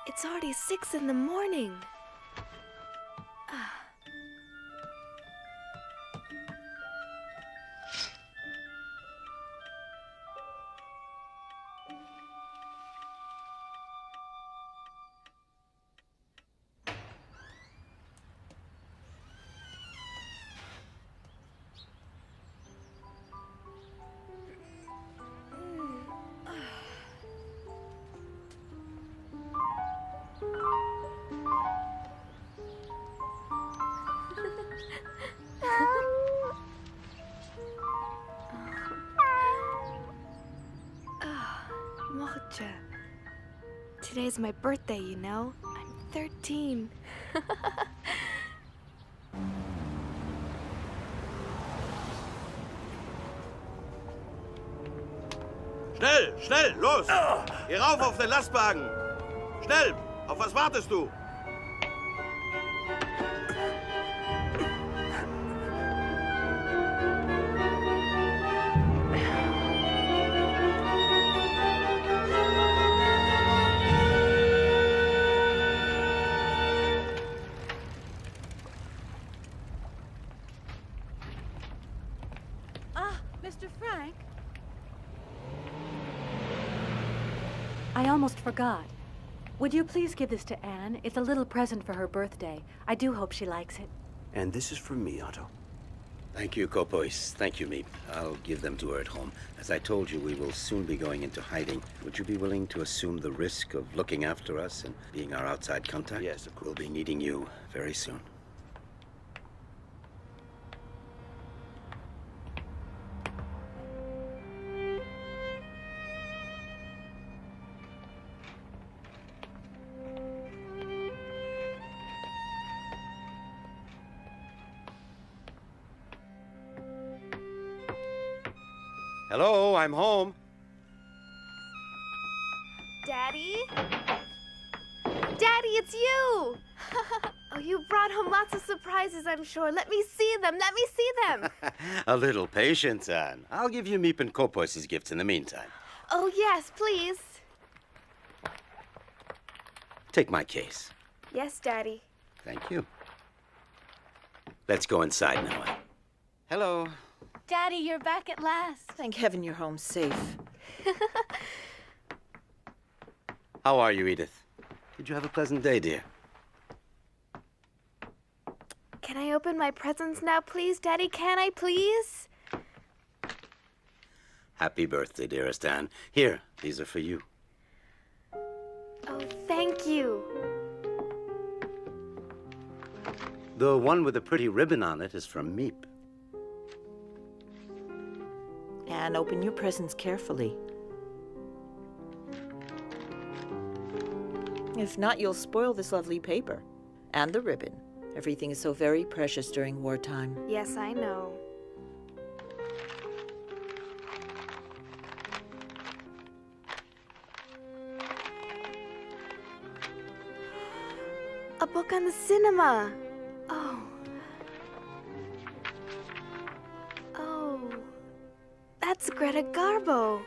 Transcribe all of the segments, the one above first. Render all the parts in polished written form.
It's already 6 in the morning. Mocha. Today's my birthday, you know? I'm 13. Schnell, schnell, los! Geh rauf auf den Lastwagen! Schnell! Auf was wartest du? Mr. Frank? I almost forgot. Would you please give this to Anne? It's a little present for her birthday. I do hope she likes it. And this is from me, Otto. Thank you, Kopois. Thank you, Meep. I'll give them to her at home. As I told you, we will soon be going into hiding. Would you be willing to assume the risk of looking after us and being our outside contact? Yes, of course. We'll be needing you very soon. Hello, I'm home. Daddy? Daddy, it's you! Oh, you brought home lots of surprises, I'm sure. Let me see them. Let me see them. A little patience, Anne. I'll give you Meep and Kopois' gifts in the meantime. Oh, yes, please. Take my case. Yes, Daddy. Thank you. Let's go inside now, Anne. Hello. Daddy, you're back at last. Thank heaven you're home safe. How are you, Edith? Did you have a pleasant day, dear? Can I open my presents now, please? Daddy, can I, please? Happy birthday, dearest Anne. Here, these are for you. Oh, thank you. The one with the pretty ribbon on it is from Meep. And open your presents carefully. If not, you'll spoil this lovely paper. And the ribbon. Everything is so very precious during wartime. Yes, I know. A book on the cinema. Oh. Oh. That's Greta Garbo.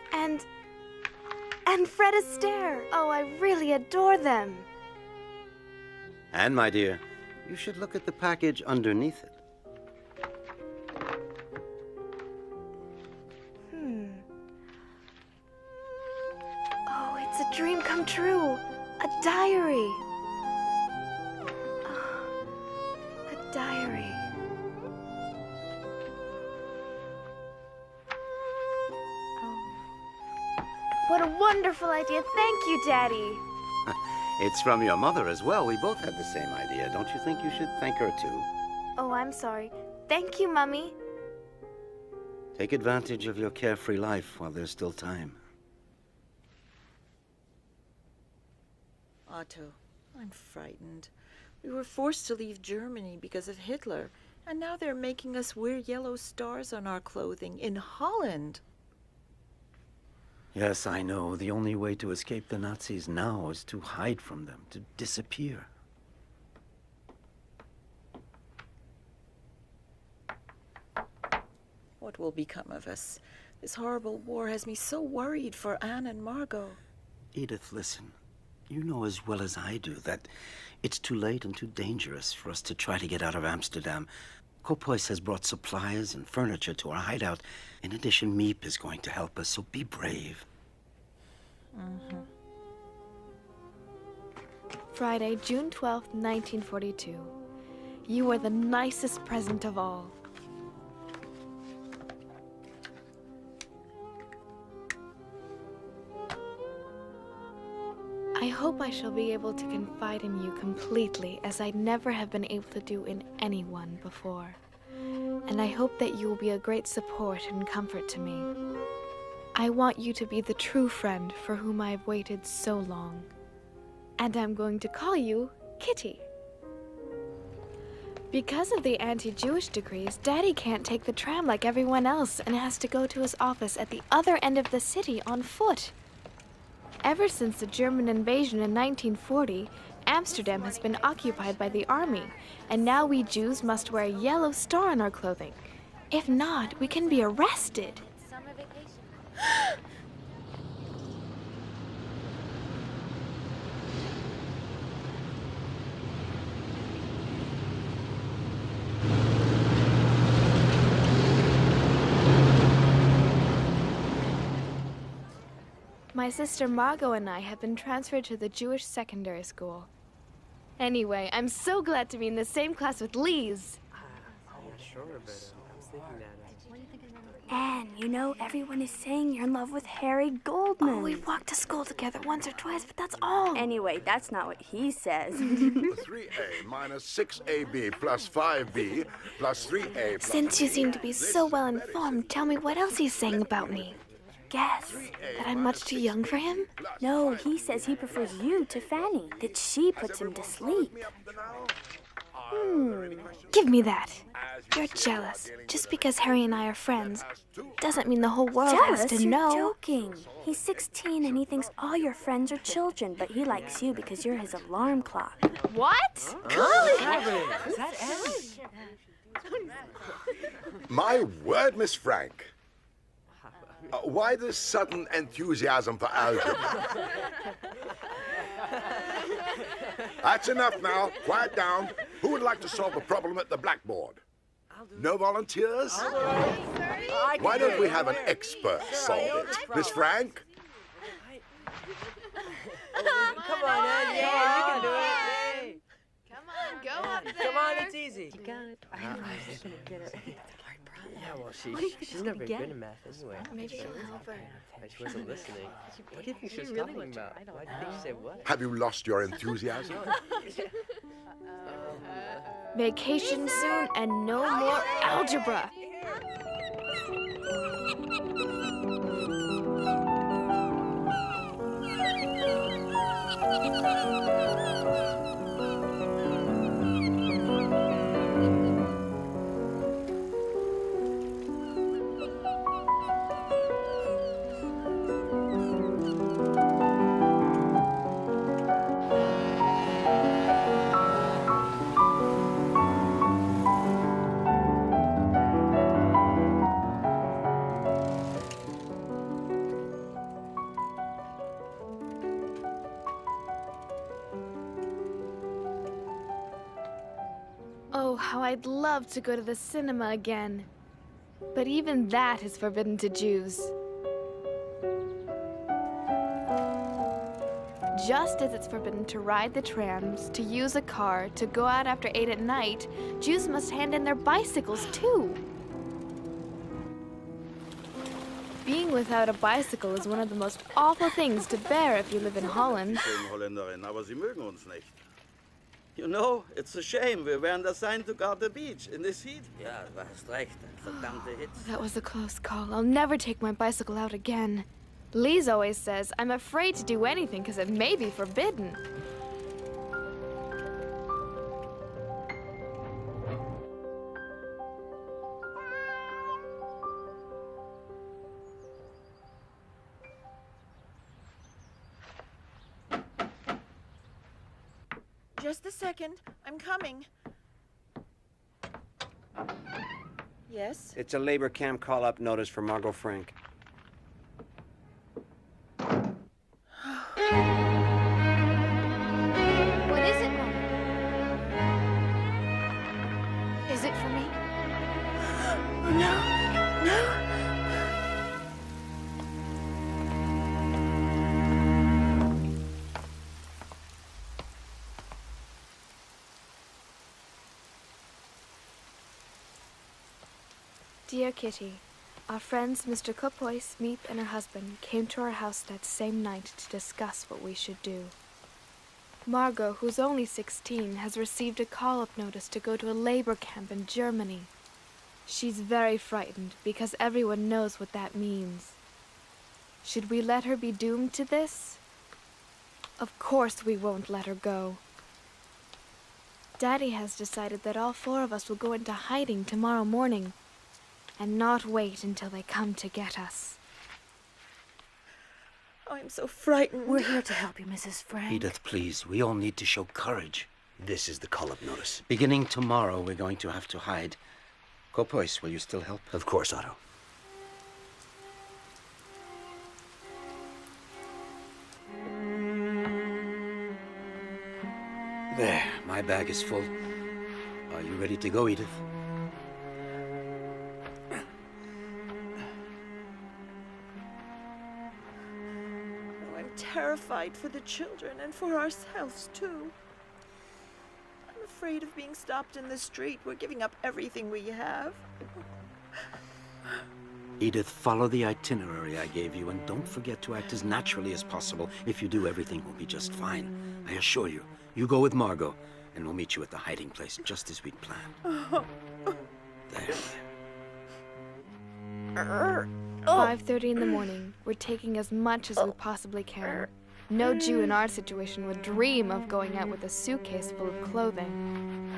And Fred Astaire. Oh, I really adore them. Anne, my dear, you should look at the package underneath it. Oh, it's a dream come true. A diary. Oh, a diary. Oh. What a wonderful idea. Thank you, Daddy. It's from your mother as well. We both had the same idea. Don't you think you should thank her too? Oh, I'm sorry. Thank you, Mummy. Take advantage of your carefree life while there's still time. Otto, I'm frightened. We were forced to leave Germany because of Hitler, and now they're making us wear yellow stars on our clothing in Holland. Yes, I know. The only way to escape the Nazis now is to hide from them, to disappear. What will become of us? This horrible war has me so worried for Anne and Margot. Edith, listen. You know as well as I do that it's too late and too dangerous for us to try to get out of Amsterdam. Kopois has brought supplies and furniture to our hideout. In addition, Miep is going to help us, so be brave. Mm-hmm. Friday, June 12th, 1942. You are the nicest present of all. I hope I shall be able to confide in you completely, as I never have been able to do in anyone before. And I hope that you will be a great support and comfort to me. I want you to be the true friend for whom I have waited so long. And I'm going to call you Kitty. Because of the anti-Jewish decrees, Daddy can't take the tram like everyone else and has to go to his office at the other end of the city on foot. Ever since the German invasion in 1940, Amsterdam has been occupied by the army, and now we Jews must wear a yellow star on our clothing. If not, we can be arrested. Summer vacation. My sister Margot and I have been transferred to the Jewish secondary school. Anyway, I'm so glad to be in the same class with Lise. Anne, you know, everyone is saying you're in love with Harry Goldman. Oh, we've walked to school together once or twice, but that's all. Anyway, that's not what he says. 3A minus 6AB plus 5B plus 3A plus... Since you seem to be so well informed, tell me what else he's saying about me. Guess. That I'm much too young for him? No, he says he prefers you to Fanny, that she puts him to sleep. Give me that. You're jealous. Just because Harry and I are friends doesn't mean the whole world has Jealous? to You're know. joking. He's 16 and he thinks all your friends are children, but he likes you because you're his alarm clock. What? My word, Miss Frank. Why this sudden enthusiasm for algebra? That's enough now. Quiet down. Who would like to solve a problem at the blackboard? No volunteers? Why don't we have an expert solve it? Miss Frank? Come on, Ed. Yeah, you can do it. Come on, go up there. Come on, it's easy. You got it. I know she's gonna get it. Yeah, well, she's never good in math anyway. Maybe she'll help her. Like she wasn't listening. What do you think she was talking about? Why do you think she said what? Have you lost your enthusiasm? Vacation soon and no more algebra. Oh, how I'd love to go to the cinema again. But even that is forbidden to Jews. Just as it's forbidden to ride the trams, to use a car, to go out after 8 at night, Jews must hand in their bicycles too. Being without a bicycle is one of the most awful things to bear if you live in Holland. Schöne Holländerin, aber sie mögen uns nicht. You know, it's a shame. Wir wären assigned to guard the beach in this heat. Ja, du hast recht. Verdammte Hitze. That was a close call. I'll never take my bicycle out again. Lise always says I'm afraid to do anything because it may be forbidden. Just a second. I'm coming. Yes? It's a labor camp call-up notice for Margot Frank. Dear Kitty, our friends Mr. Kopois, Meep, and her husband came to our house that same night to discuss what we should do. Margot, who's only 16, has received a call-up notice to go to a labor camp in Germany. She's very frightened because everyone knows what that means. Should we let her be doomed to this? Of course we won't let her go. Daddy has decided that all 4 of us will go into hiding tomorrow morning and not wait until they come to get us. I'm so frightened. We're here to help you, Mrs. Frank. Edith, please. We all need to show courage. This is the call-up notice. Beginning tomorrow, we're going to have to hide. Kopois, will you still help? Of course, Otto. There, my bag is full. Are you ready to go, Edith? I'm terrified for the children and for ourselves, too. I'm afraid of being stopped in the street. We're giving up everything we have. Edith, follow the itinerary I gave you, and don't forget to act as naturally as possible. If you do, everything will be just fine. I assure you. You go with Margot, and we'll meet you at the hiding place, just as we'd planned. There. 5:30 in the morning. We're taking as much as we possibly can. No Jew in our situation would dream of going out with a suitcase full of clothing.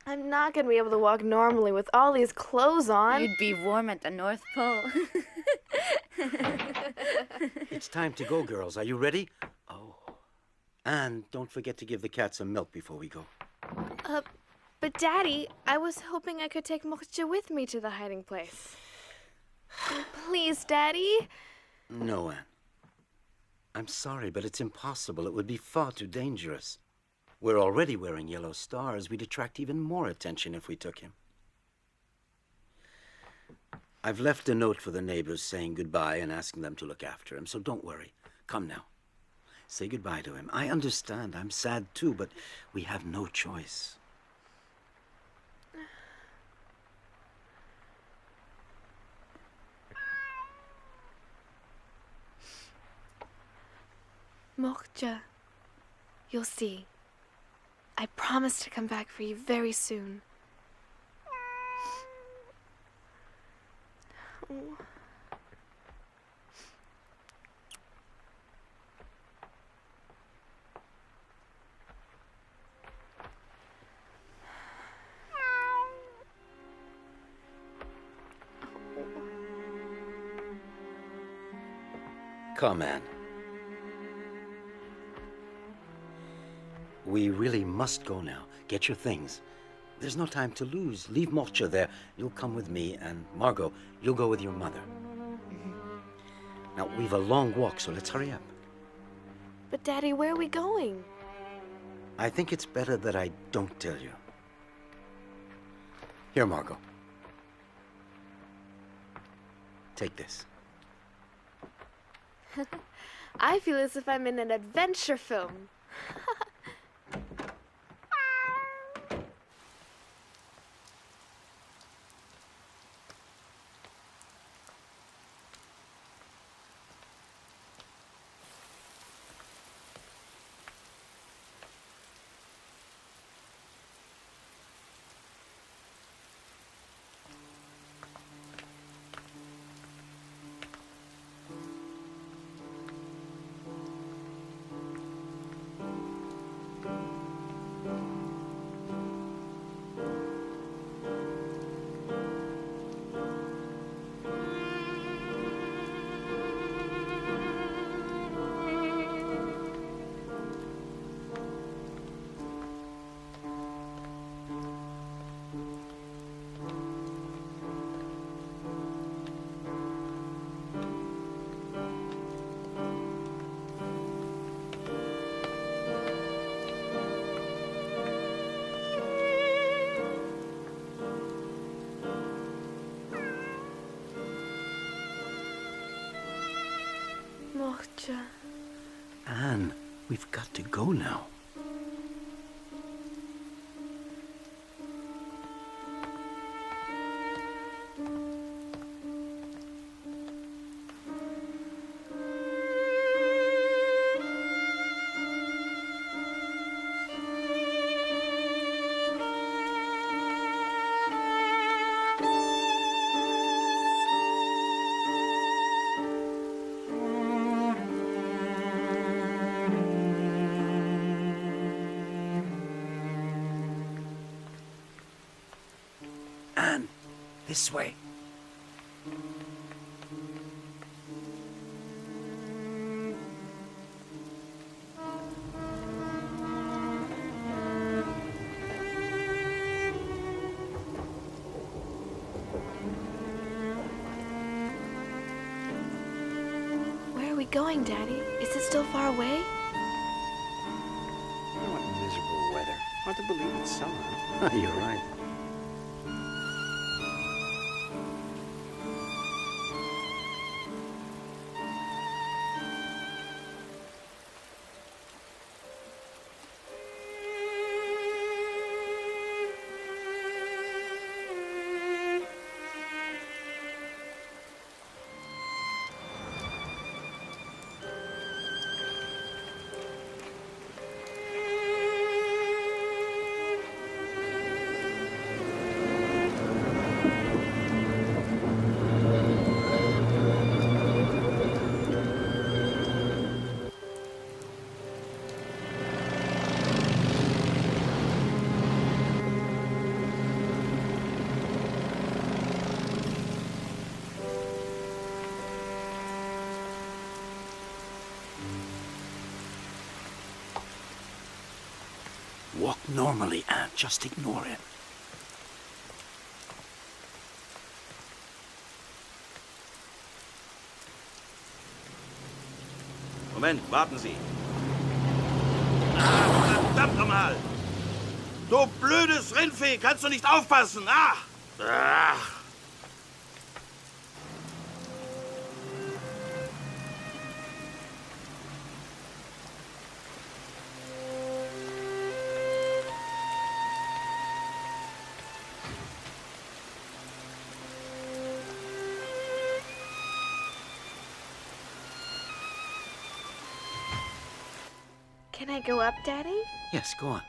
I'm not gonna be able to walk normally with all these clothes on. You'd be warm at the North Pole. It's time to go, girls. Are you ready? Oh. And don't forget to give the cat some milk before we go. But Daddy, I was hoping I could take Moksha with me to the hiding place. Please, Daddy. No, Anne. I'm sorry, but it's impossible. It would be far too dangerous. We're already wearing yellow stars. We'd attract even more attention if we took him. I've left a note for the neighbors saying goodbye and asking them to look after him, so don't worry. Come now. Say goodbye to him. I understand. I'm sad too, but we have no choice. Moksha, you'll see. I promise to come back for you very soon. Oh. Come, Anne. We really must go now. Get your things. There's no time to lose. Leave Moksha there. You'll come with me, and Margot, you'll go with your mother. Now, we've a long walk, so let's hurry up. But Daddy, where are we going? I think it's better that I don't tell you. Here, Margot. Take this. I feel as if I'm in an adventure film. Ouch. Anne, we've got to go now. Anne, this way. Where are we going, Daddy? Is it still far away? What miserable weather. Hard to believe it's summer. You're right. Walk normally, Anne. Just ignore him. Moment, warten Sie. Ah, verdammt nochmal! Du blödes Rindvieh, kannst du nicht aufpassen? Ach! Ach! Can I go up, Daddy? Yes, go on.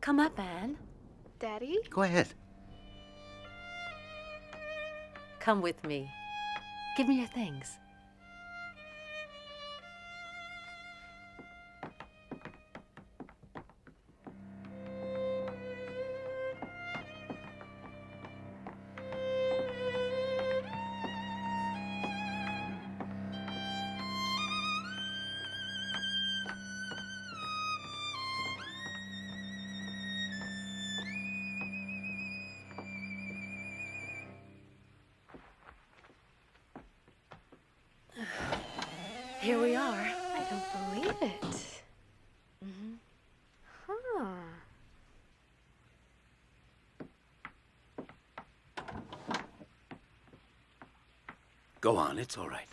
Come up, Anne. Daddy? Go ahead. Come with me. Give me your things. Here we are. I don't believe it. Huh. Go on, it's all right.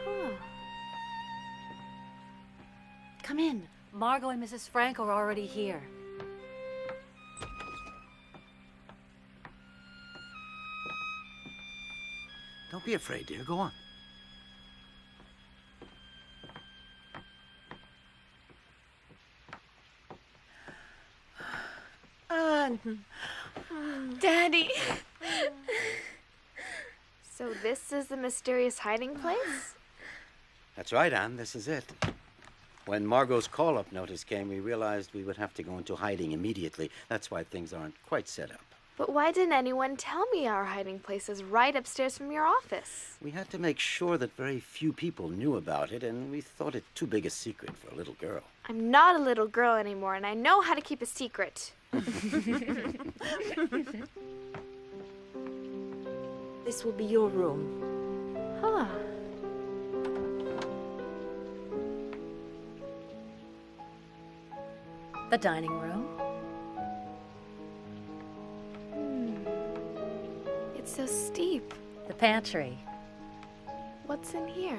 Huh. Come in. Margot and Mrs. Frank are already here. Don't be afraid, dear. Go on. Daddy! So this is the mysterious hiding place? That's right, Anne. This is it. When Margot's call-up notice came, we realized we would have to go into hiding immediately. That's why things aren't quite set up. But why didn't anyone tell me our hiding place is right upstairs from your office? We had to make sure that very few people knew about it, and we thought it too big a secret for a little girl. I'm not a little girl anymore, and I know how to keep a secret. This will be your room. Huh. The dining room. It's so steep. The pantry. What's in here?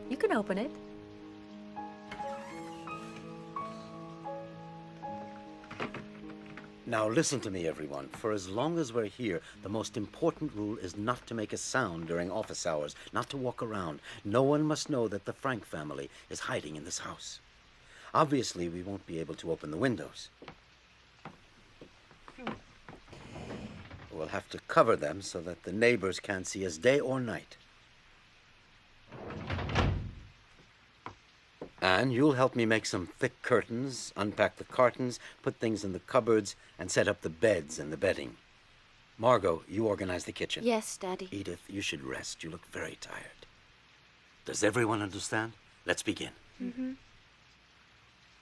You can open it. Now listen to me, everyone. For as long as we're here, the most important rule is not to make a sound during office hours, not to walk around. No one must know that the Frank family is hiding in this house. Obviously, we won't be able to open the windows. We'll have to cover them so that the neighbors can't see us day or night. Anne, you'll help me make some thick curtains, unpack the cartons, put things in the cupboards, and set up the beds and the bedding. Margot, you organize the kitchen. Yes, Daddy. Edith, you should rest. You look very tired. Does everyone understand? Let's begin. Mm-hmm.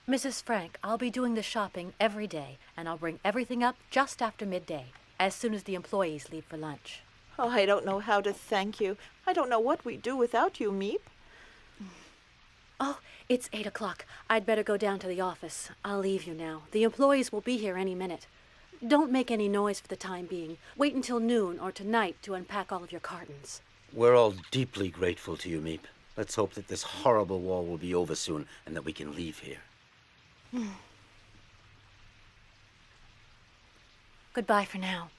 Mrs. Frank, I'll be doing the shopping every day, and I'll bring everything up just after midday, as soon as the employees leave for lunch. Oh, I don't know how to thank you. I don't know what we'd do without you, Meep. Oh, it's 8 o'clock. I'd better go down to the office. I'll leave you now. The employees will be here any minute. Don't make any noise for the time being. Wait until noon or tonight to unpack all of your cartons. We're all deeply grateful to you, Meep. Let's hope that this horrible war will be over soon and that we can leave here. Goodbye for now.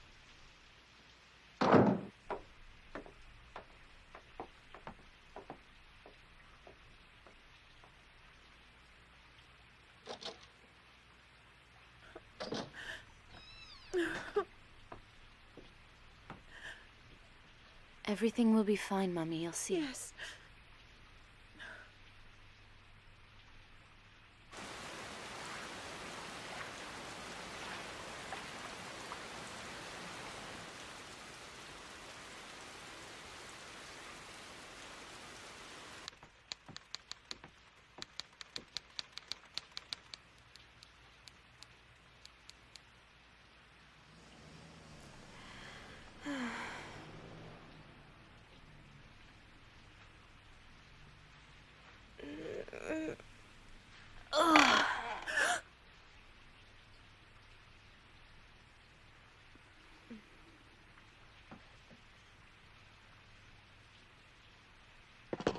Everything will be fine, Mommy. You'll see. Yes.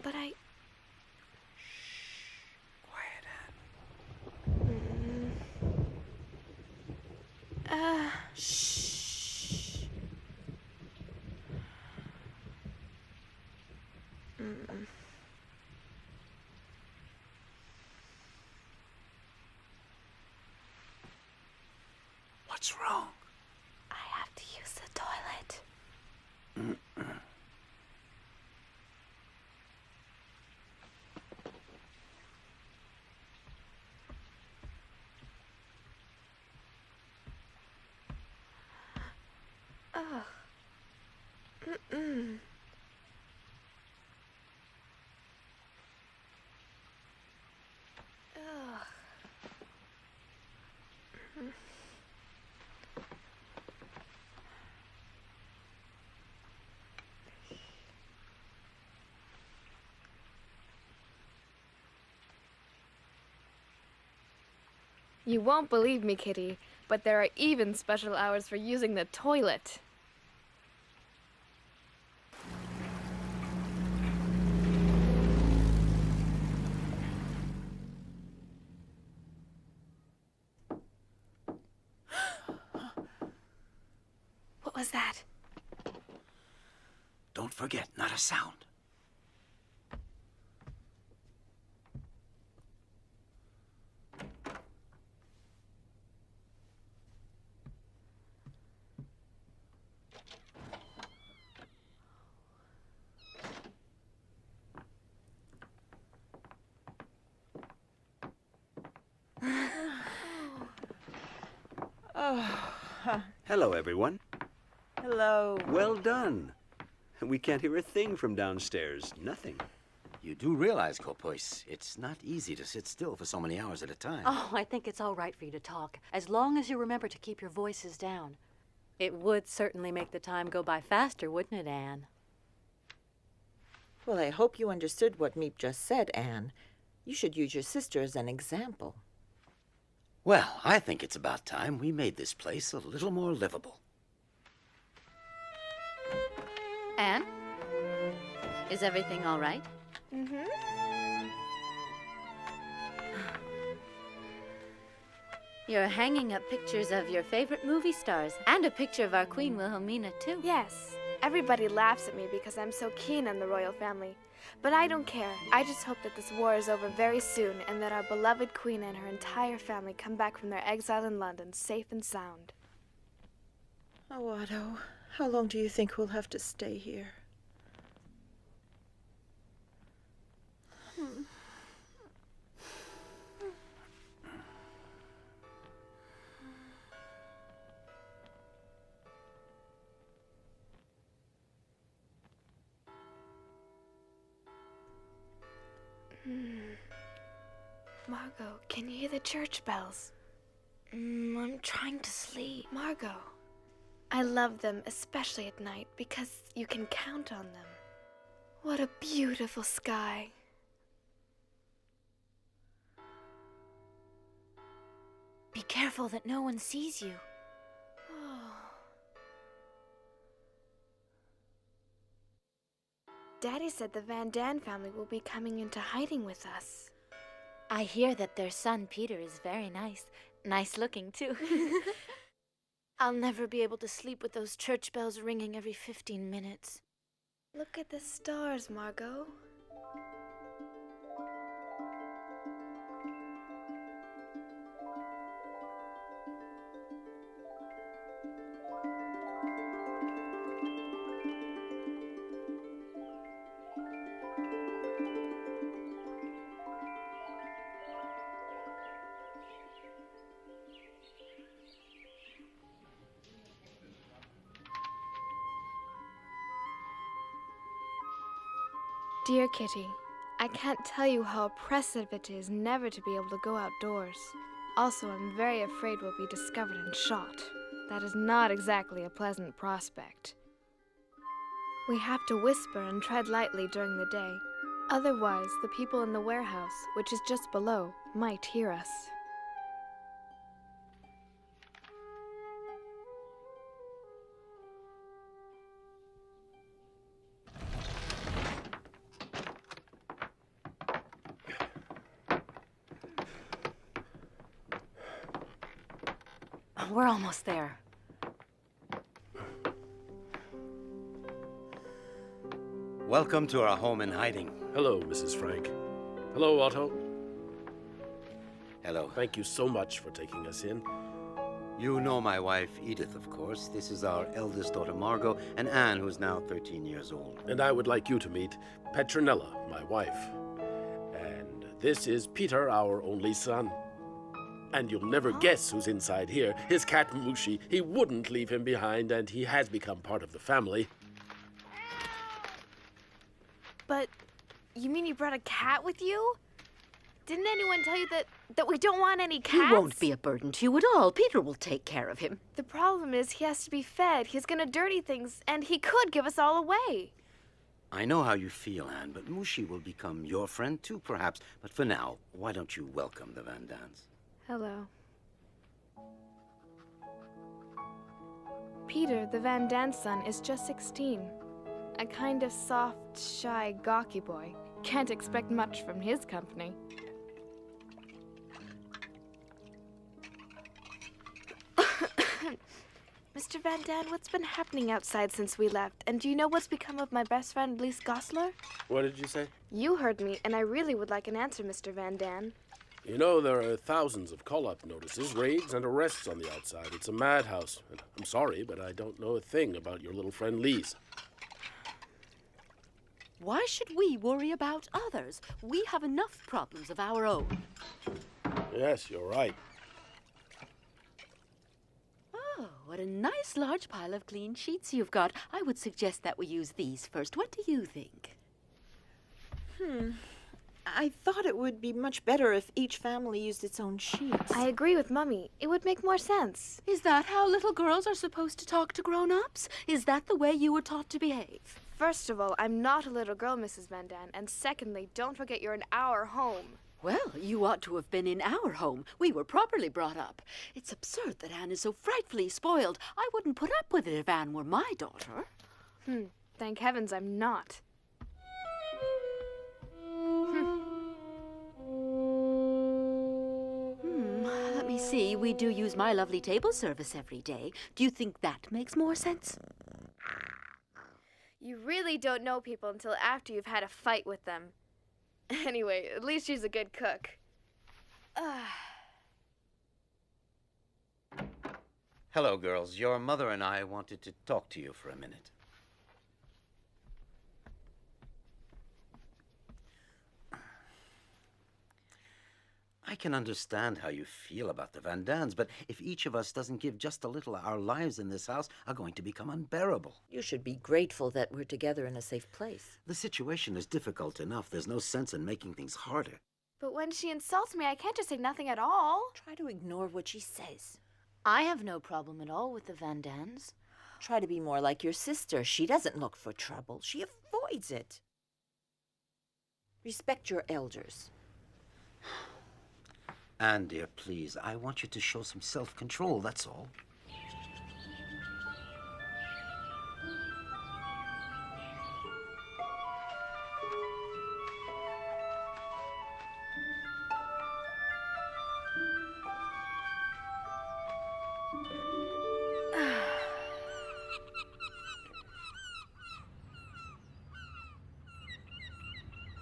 But I... Quiet, Anne. Shh. What's wrong? I have to use the toilet. Ugh. Mm-mm. Ugh. You won't believe me, Kitty, but there are even special hours for using the toilet. What was that? Don't forget, not a sound. Hello, everyone. Hello. Well done. We can't hear a thing from downstairs. Nothing. You do realize, Kopois, it's not easy to sit still for so many hours at a time. Oh, I think it's all right for you to talk, as long as you remember to keep your voices down. It would certainly make the time go by faster, wouldn't it, Anne? Well, I hope you understood what Meep just said, Anne. You should use your sister as an example. Well, I think it's about time we made this place a little more livable. Anne? Is everything all right? Mm-hmm. You're hanging up pictures of your favorite movie stars and a picture of our Queen Wilhelmina, too. Yes. Everybody laughs at me because I'm so keen on the royal family. But I don't care. I just hope that this war is over very soon and that our beloved queen and her entire family come back from their exile in London safe and sound. Oh, Otto, how long do you think we'll have to stay here? Margot, can you hear the church bells? I'm trying to sleep. Margot, I love them, especially at night, because you can count on them. What a beautiful sky. Be careful that no one sees you. Daddy said the Van Daan family will be coming into hiding with us. I hear that their son Peter is very nice. Nice looking, too. I'll never be able to sleep with those church bells ringing every 15 minutes. Look at the stars, Margot. Dear Kitty, I can't tell you how oppressive it is never to be able to go outdoors. Also, I'm very afraid we'll be discovered and shot. That is not exactly a pleasant prospect. We have to whisper and tread lightly during the day. Otherwise, the people in the warehouse, which is just below, might hear us. We're almost there. Welcome to our home in hiding. Hello, Mrs. Frank. Hello, Otto. Hello. Thank you so much for taking us in. You know my wife, Edith, of course. This is our eldest daughter, Margot, and Anne, who's now 13 years old. And I would like you to meet Petronella, my wife. And this is Peter, our only son. And you'll never guess who's inside here. His cat, Mushi. He wouldn't leave him behind, and he has become part of the family. But you mean you brought a cat with you? Didn't anyone tell you that we don't want any cats? He won't be a burden to you at all. Peter will take care of him. The problem is he has to be fed. He's gonna dirty things, and he could give us all away. I know how you feel, Anne, but Mushi will become your friend too, perhaps. But for now, why don't you welcome the Van Daans? Hello. Peter, the Van Daan son, is just 16. A kind of soft, shy, gawky boy. Can't expect much from his company. Mr. Van Daan, what's been happening outside since we left? And do you know what's become of my best friend, Lise Goslar? What did you say? You heard me, and I really would like an answer, Mr. Van Daan. You know, there are thousands of call-up notices, raids, and arrests on the outside. It's a madhouse. And I'm sorry, but I don't know a thing about your little friend Lise. Why should we worry about others? We have enough problems of our own. Yes, you're right. Oh, what a nice large pile of clean sheets you've got. I would suggest that we use these first. What do you think? I thought it would be much better if each family used its own sheets. I agree with Mummy. It would make more sense. Is that how little girls are supposed to talk to grown-ups? Is that the way you were taught to behave? First of all, I'm not a little girl, Mrs. Van Daan. And secondly, don't forget you're an hour home. Well, you ought to have been in our home. We were properly brought up. It's absurd that Anne is so frightfully spoiled. I wouldn't put up with it if Anne were my daughter. Thank heavens I'm not. Let me see. We do use my lovely table service every day. Do you think that makes more sense? You really don't know people until after you've had a fight with them. Anyway, at least she's a good cook. Hello, girls. Your mother and I wanted to talk to you for a minute. I can understand how you feel about the Van Dans, but if each of us doesn't give just a little, our lives in this house are going to become unbearable. You should be grateful that we're together in a safe place. The situation is difficult enough. There's no sense in making things harder. But when she insults me, I can't just say nothing at all. Try to ignore what she says. I have no problem at all with the Van Dans. Try to be more like your sister. She doesn't look for trouble. She avoids it. Respect your elders. Anne, dear, please, I want you to show some self-control, that's all.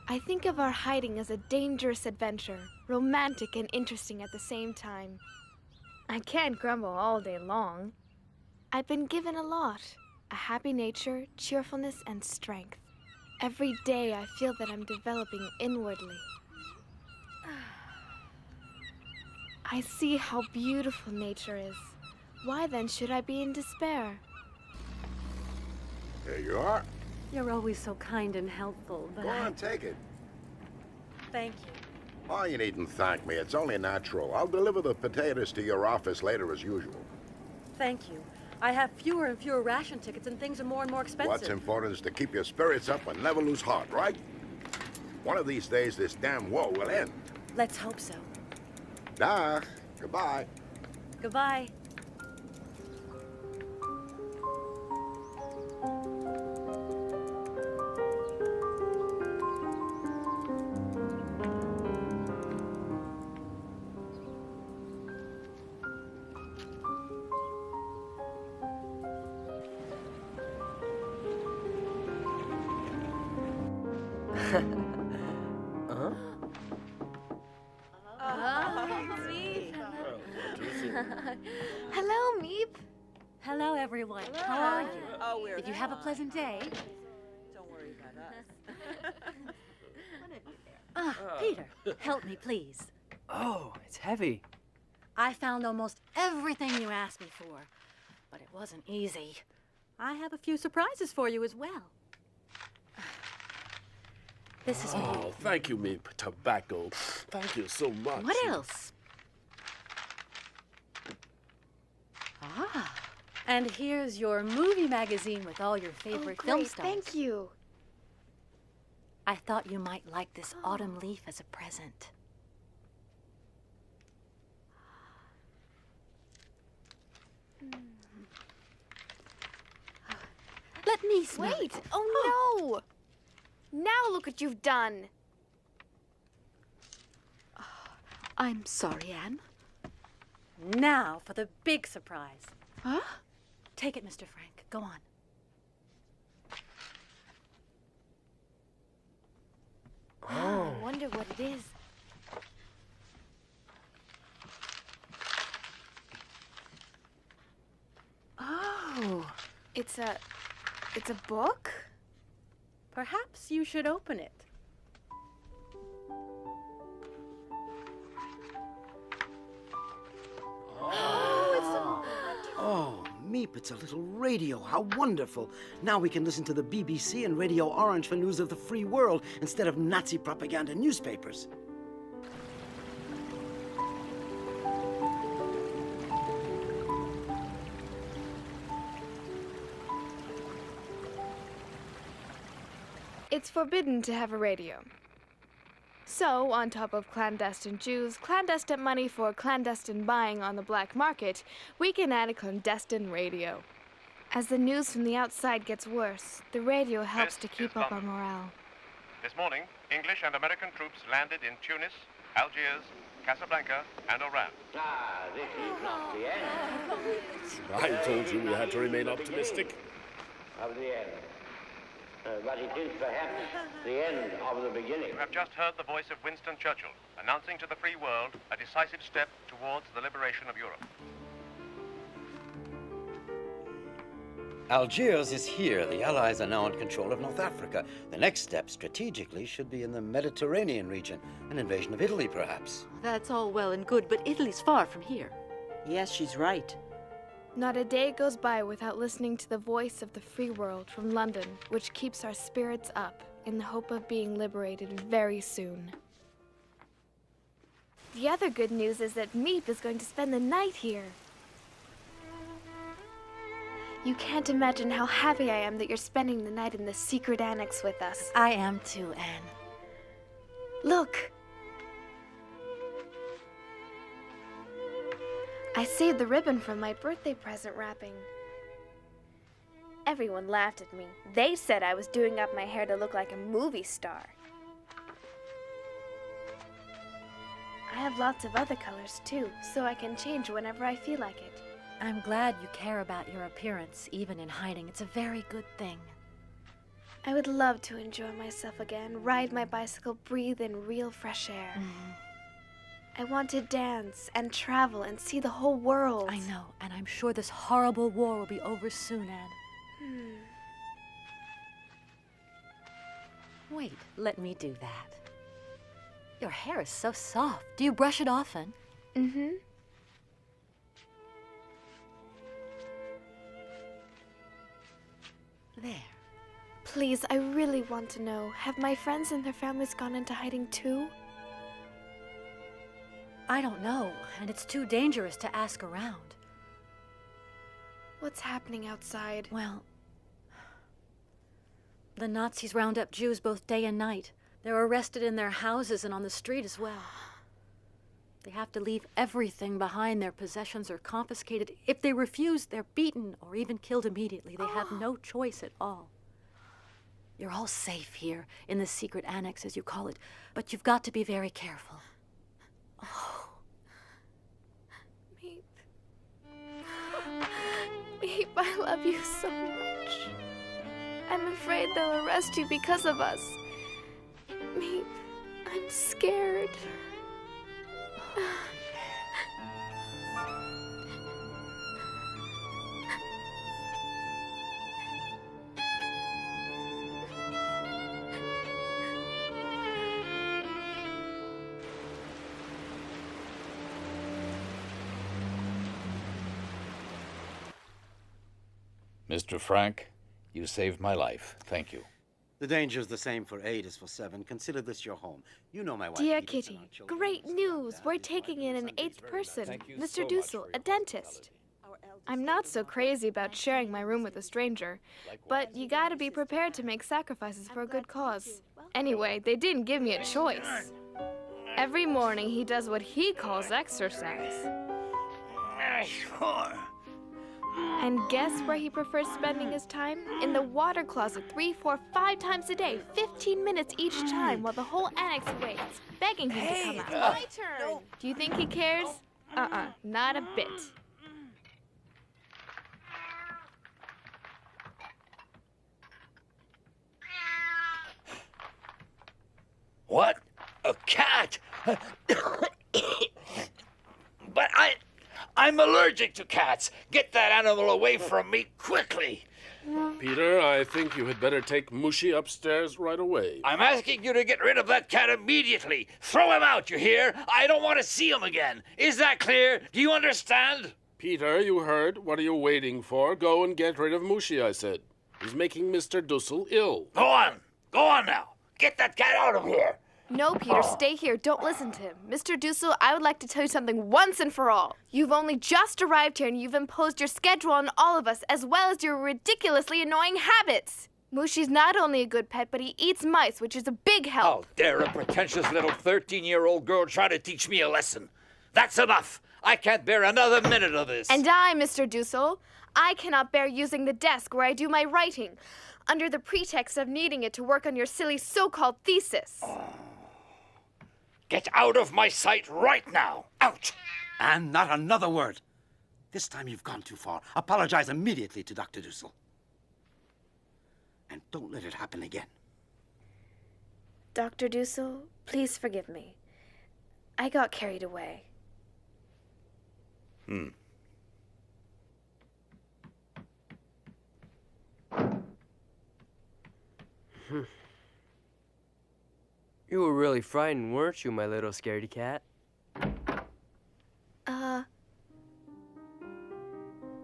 I think of our hiding as a dangerous adventure, romantic and interesting at the same time. I can't grumble all day long. I've been given a lot. A happy nature, cheerfulness, and strength. Every day I feel that I'm developing inwardly. I see how beautiful nature is. Why then should I be in despair? Here you are. You're always so kind and helpful, but Go on, take it. Thank you. Oh, you needn't thank me. It's only natural. I'll deliver the potatoes to your office later as usual. Thank you. I have fewer and fewer ration tickets and things are more and more expensive. What's important is to keep your spirits up and never lose heart, right? One of these days, this damn war will end. Let's hope so. Dag. Goodbye. Goodbye. Hello, Meep. Hello, everyone. How are you? Oh, we're Did you have a pleasant day? Don't worry about us. Peter, help me, please. Oh, it's heavy. I found almost everything you asked me for, but it wasn't easy. I have a few surprises for you as well. This is Oh, thank you, Meep. Tobacco. Thank you so much. What else? Ah, and here's your movie magazine with all your favorite film Great, stars. thank you. I thought you might like this autumn leaf as a present. Let me smell Wait! it. Oh no! Now look what you've done. I'm sorry, Anne. Now for the big surprise. Huh? Take it, Mr. Frank. Go on. I wonder what it is. Oh. It's a book? Perhaps you should open it. Oh, Meep, it's a little radio. How wonderful. Now we can listen to the BBC and Radio Orange for news of the free world instead of Nazi propaganda newspapers. It's forbidden to have a radio. So, on top of clandestine Jews, clandestine money for clandestine buying on the black market, we can add a clandestine radio. As the news from the outside gets worse, the radio helps to keep up our morale. This morning, English and American troops landed in Tunis, Algiers, Casablanca, and Oran. This is not the end. I told you we had to remain optimistic. Of the end. But it is perhaps the end of the beginning. You have just heard the voice of Winston Churchill, announcing to the free world a decisive step towards the liberation of Europe. Algiers is here. The Allies are now in control of North Africa. The next step, strategically, should be in the Mediterranean region. An invasion of Italy, perhaps. That's all well and good, but Italy's far from here. Yes, she's right. Not a day goes by without listening to the voice of the free world from London, which keeps our spirits up in the hope of being liberated very soon. The other good news is that Meep is going to spend the night here. You can't imagine how happy I am that you're spending the night in the secret annex with us. I am too, Anne. Look! I saved the ribbon from my birthday present wrapping. Everyone laughed at me. They said I was doing up my hair to look like a movie star. I have lots of other colors too, so I can change whenever I feel like it. I'm glad you care about your appearance, even in hiding. It's a very good thing. I would love to enjoy myself again, ride my bicycle, breathe in real fresh air. I want to dance and travel and see the whole world. I know, and I'm sure this horrible war will be over soon, Anne. Wait, let me do that. Your hair is so soft. Do you brush it often? Mm-hmm. There. Please, I really want to know, have my friends and their families gone into hiding too? I don't know, and it's too dangerous to ask around. What's happening outside? Well, the Nazis round up Jews both day and night. They're arrested in their houses and on the street as well. They have to leave everything behind. Their possessions are confiscated. If they refuse, they're beaten or even killed immediately. They have no choice at all. You're all safe here, in the secret annex, as you call it, but you've got to be very careful. Oh. Meep. Meep, I love you so much. I'm afraid they'll arrest you because of us. Meep, I'm scared. Mr. Frank, you saved my life. Thank you. The danger's the same for 8 as for 7. Consider this your home. You know my wife. Dear Kitty, great news! We're taking in an 8th person, Mr. Dussel, a dentist. I'm not so crazy about sharing my room with a stranger, but you gotta be prepared to make sacrifices for a good cause. Anyway, they didn't give me a choice. Every morning he does what he calls exercise. And guess where he prefers spending his time? In the water closet 3, 4, 5 times a day, 15 minutes each time, while the whole annex waits, begging him to come out. My turn! Do you think he cares? Not a bit. What? A cat? But I'm allergic to cats. Get that animal away from me quickly. Peter, I think you had better take Mushi upstairs right away. I'm asking you to get rid of that cat immediately. Throw him out, you hear? I don't want to see him again. Is that clear? Do you understand? Peter, you heard. What are you waiting for? Go and get rid of Mushi, I said. He's making Mr. Dussel ill. Go on. Go on now. Get that cat out of here. No, Peter, stay here. Don't listen to him. Mr. Dussel, I would like to tell you something once and for all. You've only just arrived here and you've imposed your schedule on all of us, as well as your ridiculously annoying habits. Mushi's not only a good pet, but he eats mice, which is a big help. How dare a pretentious little 13-year-old girl try to teach me a lesson? That's enough. I can't bear another minute of this. And I, Mr. Dussel, I cannot bear using the desk where I do my writing, under the pretext of needing it to work on your silly so-called thesis. Get out of my sight right now. Out! And not another word. This time you've gone too far. Apologize immediately to Dr. Dussel. And don't let it happen again. Dr. Dussel, please forgive me. I got carried away. You were really frightened, weren't you, my little scaredy cat?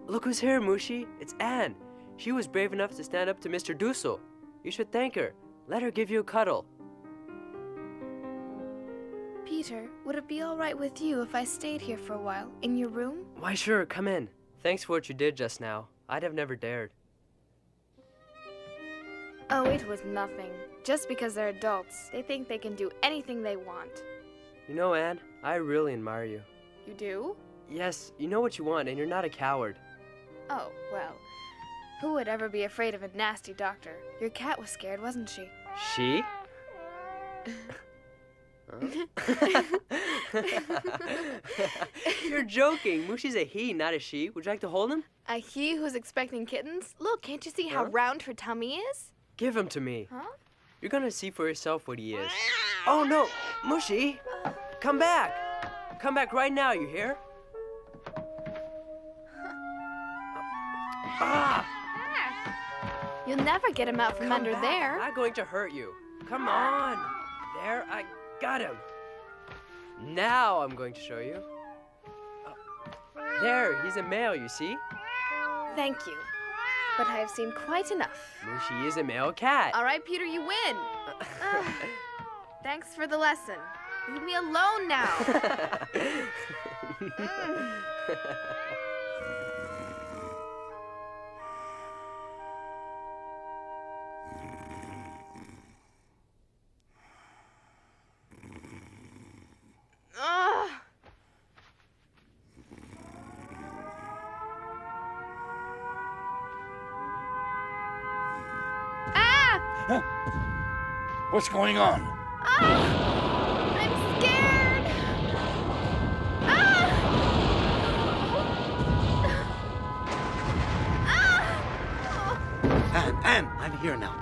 Look who's here, Mushi. It's Anne. She was brave enough to stand up to Mr. Dussel. You should thank her. Let her give you a cuddle. Peter, would it be all right with you if I stayed here for a while, in your room? Why, sure, come in. Thanks for what you did just now. I'd have never dared. Oh, it was nothing. Just because they're adults, they think they can do anything they want. You know, Anne, I really admire you. You do? Yes, you know what you want, and you're not a coward. Oh, well, who would ever be afraid of a nasty doctor? Your cat was scared, wasn't she? She? You're joking. Mushi's a he, not a she. Would you like to hold him? A he who's expecting kittens? Look, can't you see how round her tummy is? Give him to me. Huh? You're gonna see for yourself what he is. Oh no, Mushi! Come back! Come back right now, you hear? You'll never get him out from Come under back. there. I'm not going to hurt you. Come on. There, I got him. Now I'm going to show you. There, he's a male, you see? Thank you. But I have seen quite enough. Mushi is a male cat. All right, Peter, you win. Thanks for the lesson. Leave me alone now. What's going on? I'm scared. Anne, I'm here now.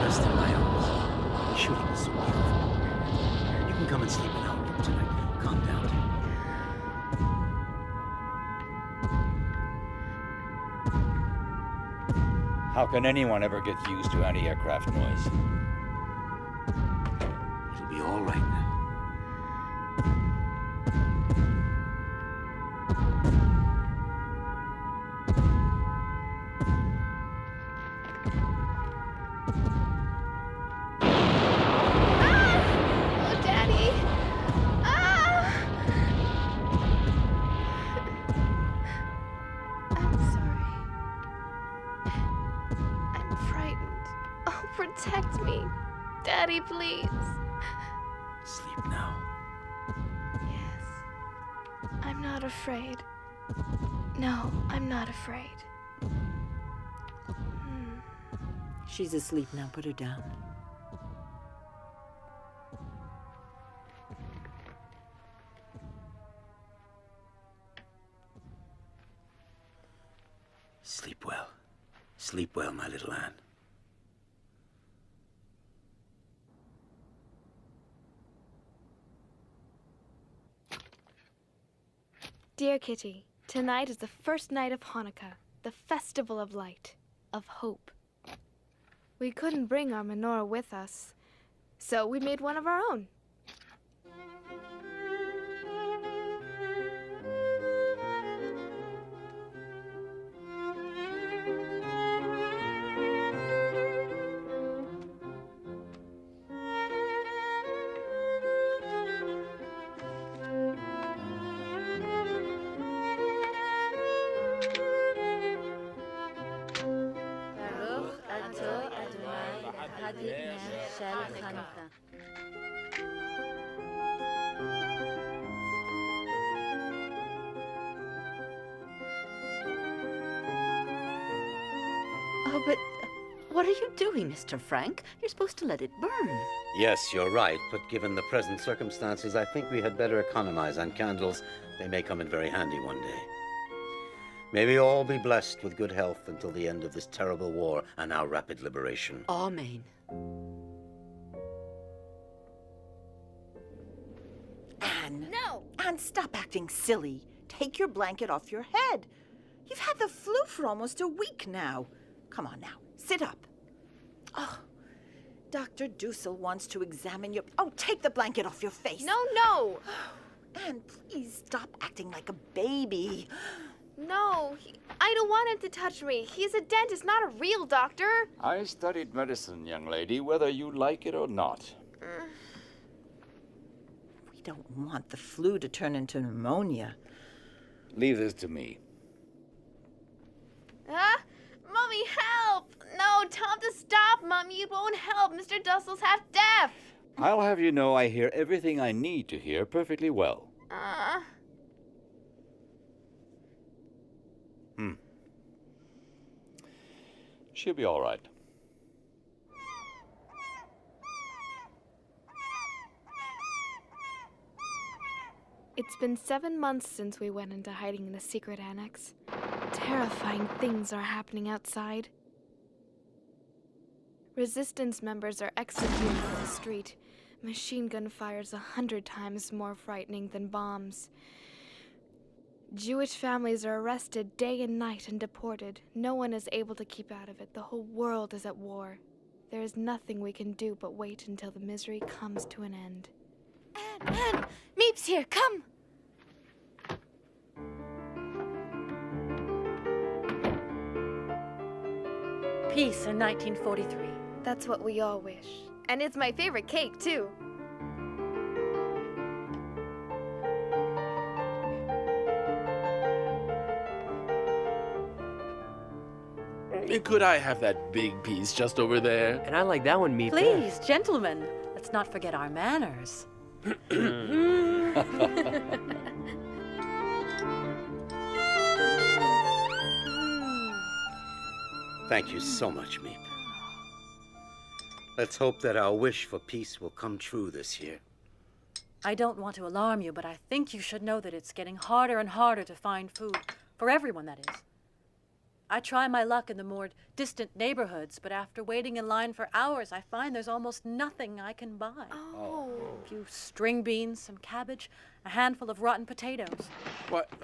Rest in my arms. Shooting is so beautiful. You can come and sleep in our room tonight. Calm down. How can anyone ever get used to anti-aircraft noise? It'll be all right now. Oh, Daddy. I'm sorry. I'm frightened. Oh, protect me. Daddy, please. Sleep now. Yes. I'm not afraid. No, I'm not afraid. She's asleep now. Put her down. Sleep well. Sleep well, my little Anne. Dear Kitty, tonight is the first night of Hanukkah, the festival of light, of hope. We couldn't bring our menorah with us, so we made one of our own. Oh, but what are you doing, Mr. Frank? You're supposed to let it burn. Yes, you're right, but given the present circumstances, I think we had better economize on candles. They may come in very handy one day. May we all be blessed with good health until the end of this terrible war and our rapid liberation. Amen. Anne! No! Anne, stop acting silly. Take your blanket off your head. You've had the flu for almost a week now. Come on now, sit up. Oh, Dr. Dussel wants to examine your... Oh, take the blanket off your face. No! Anne, please stop acting like a baby. No, I don't want him to touch me. He's a dentist, not a real doctor. I studied medicine, young lady, whether you like it or not. We don't want the flu to turn into pneumonia. Leave this to me. Mommy, help! No, tell him to stop, Mommy. It won't help. Mr. Dussel's half deaf. I'll have you know I hear everything I need to hear perfectly well. She'll be all right. It's been 7 months since we went into hiding in the secret annex. Terrifying things are happening outside. Resistance members are executed in the street. Machine gun fire's 100 times more frightening than bombs. Jewish families are arrested day and night and deported. No one is able to keep out of it. The whole world is at war. There is nothing we can do but wait until the misery comes to an end. Anne, Meep's here, come! Peace in 1943. That's what we all wish. And it's my favorite cake, too. Could I have that big piece just over there? And I like that one, Meep. Please, gentlemen, let's not forget our manners. Thank you so much, Meep. Let's hope that our wish for peace will come true this year. I don't want to alarm you, but I think you should know that it's getting harder and harder to find food. For everyone, that is. I try my luck in the more distant neighborhoods, but after waiting in line for hours, I find there's almost nothing I can buy. A few string beans, some cabbage, a handful of rotten potatoes.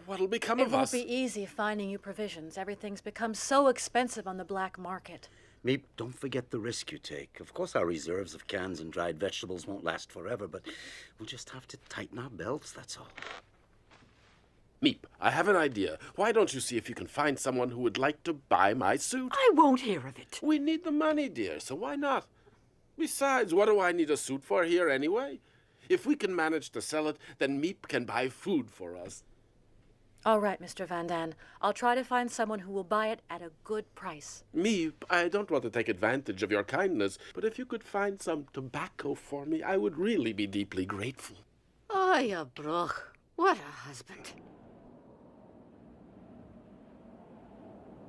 What'll become It of won't us? be easy finding you provisions. Everything's become so expensive on the black market. Meep, don't forget the risk you take. Of course, our reserves of cans and dried vegetables won't last forever, but we'll just have to tighten our belts, that's all. Meep, I have an idea. Why don't you see if you can find someone who would like to buy my suit? I won't hear of it. We need the money, dear, so why not? Besides, what do I need a suit for here anyway? If we can manage to sell it, then Meep can buy food for us. All right, Mr. Van Dan. I'll try to find someone who will buy it at a good price. Meep, I don't want to take advantage of your kindness, but if you could find some tobacco for me, I would really be deeply grateful. Oh, you broch. What a husband.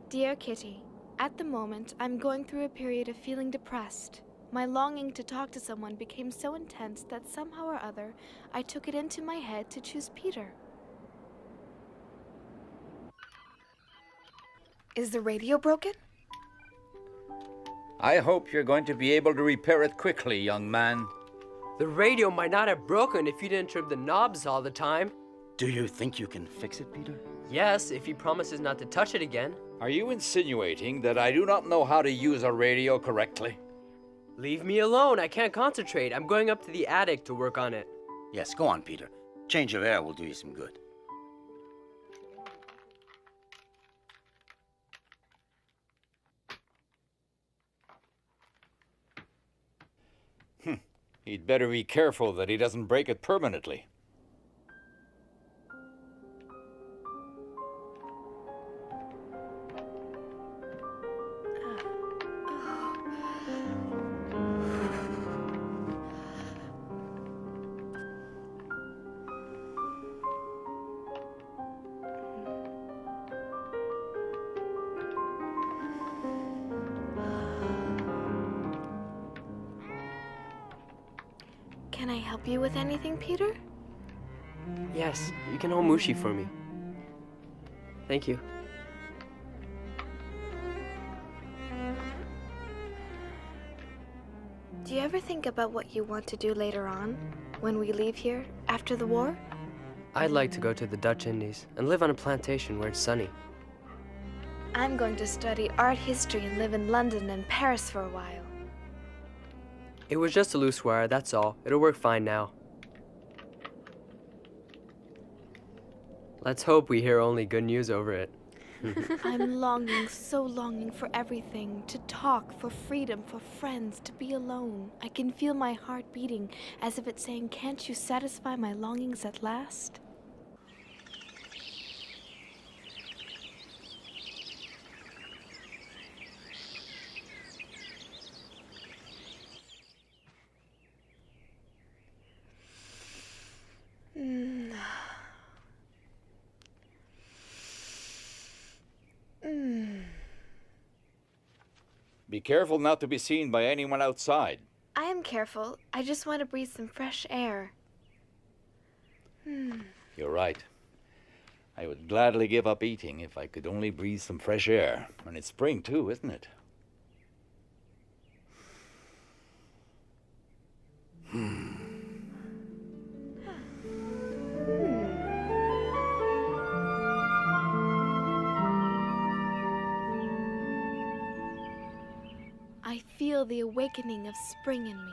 Dear Kitty, at the moment, I'm going through a period of feeling depressed. My longing to talk to someone became so intense that somehow or other, I took it into my head to choose Peter. Is the radio broken? I hope you're going to be able to repair it quickly, young man. The radio might not have broken if you didn't trim the knobs all the time. Do you think you can fix it, Peter? Yes, if he promises not to touch it again. Are you insinuating that I do not know how to use a radio correctly? Leave me alone. I can't concentrate. I'm going up to the attic to work on it. Yes, go on, Peter. Change of air will do you some good. He'd better be careful that he doesn't break it permanently. help you with anything, Peter? Yes, you can hold Mushi for me. Thank you. Do you ever think about what you want to do later on, when we leave here, after the war? I'd like to go to the Dutch Indies and live on a plantation where it's sunny. I'm going to study art history and live in London and Paris for a while. It was just a loose wire, that's all. It'll work fine now. Let's hope we hear only good news over it. I'm longing, so longing for everything. To talk, for freedom, for friends, to be alone. I can feel my heart beating as if it's saying, "Can't you satisfy my longings at last?" Be careful not to be seen by anyone outside. I am careful. I just want to breathe some fresh air. You're right. I would gladly give up eating if I could only breathe some fresh air. And it's spring too, isn't it? I feel the awakening of spring in me.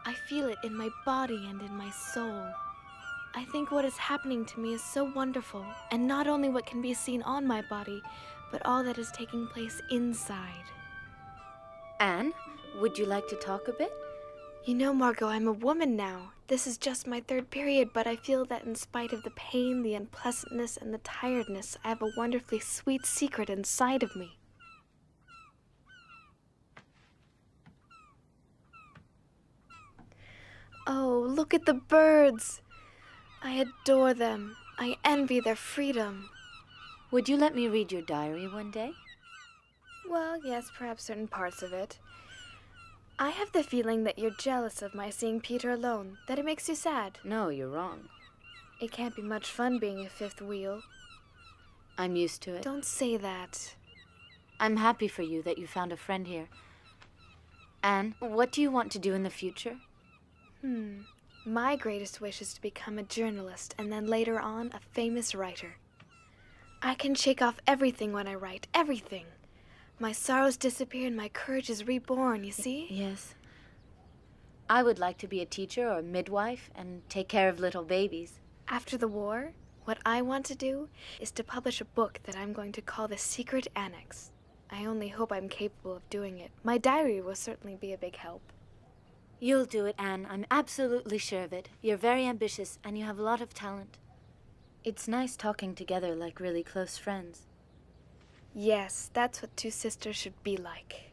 I feel it in my body and in my soul. I think what is happening to me is so wonderful, and not only what can be seen on my body, but all that is taking place inside. Anne, would you like to talk a bit? You know, Margot, I'm a woman now. This is just my third period, but I feel that in spite of the pain, the unpleasantness, and the tiredness, I have a wonderfully sweet secret inside of me. Oh, look at the birds. I adore them. I envy their freedom. Would you let me read your diary one day? Well, yes, perhaps certain parts of it. I have the feeling that you're jealous of my seeing Peter alone, that it makes you sad. No, you're wrong. It can't be much fun being a fifth wheel. I'm used to it. Don't say that. I'm happy for you that you found a friend here. Anne, what do you want to do in the future? My greatest wish is to become a journalist and then later on a famous writer. I can shake off everything when I write, everything. My sorrows disappear and my courage is reborn, you see? Yes. I would like to be a teacher or a midwife and take care of little babies. After the war, what I want to do is to publish a book that I'm going to call The Secret Annex. I only hope I'm capable of doing it. My diary will certainly be a big help. You'll do it, Anne. I'm absolutely sure of it. You're very ambitious, and you have a lot of talent. It's nice talking together like really close friends. Yes, that's what two sisters should be like.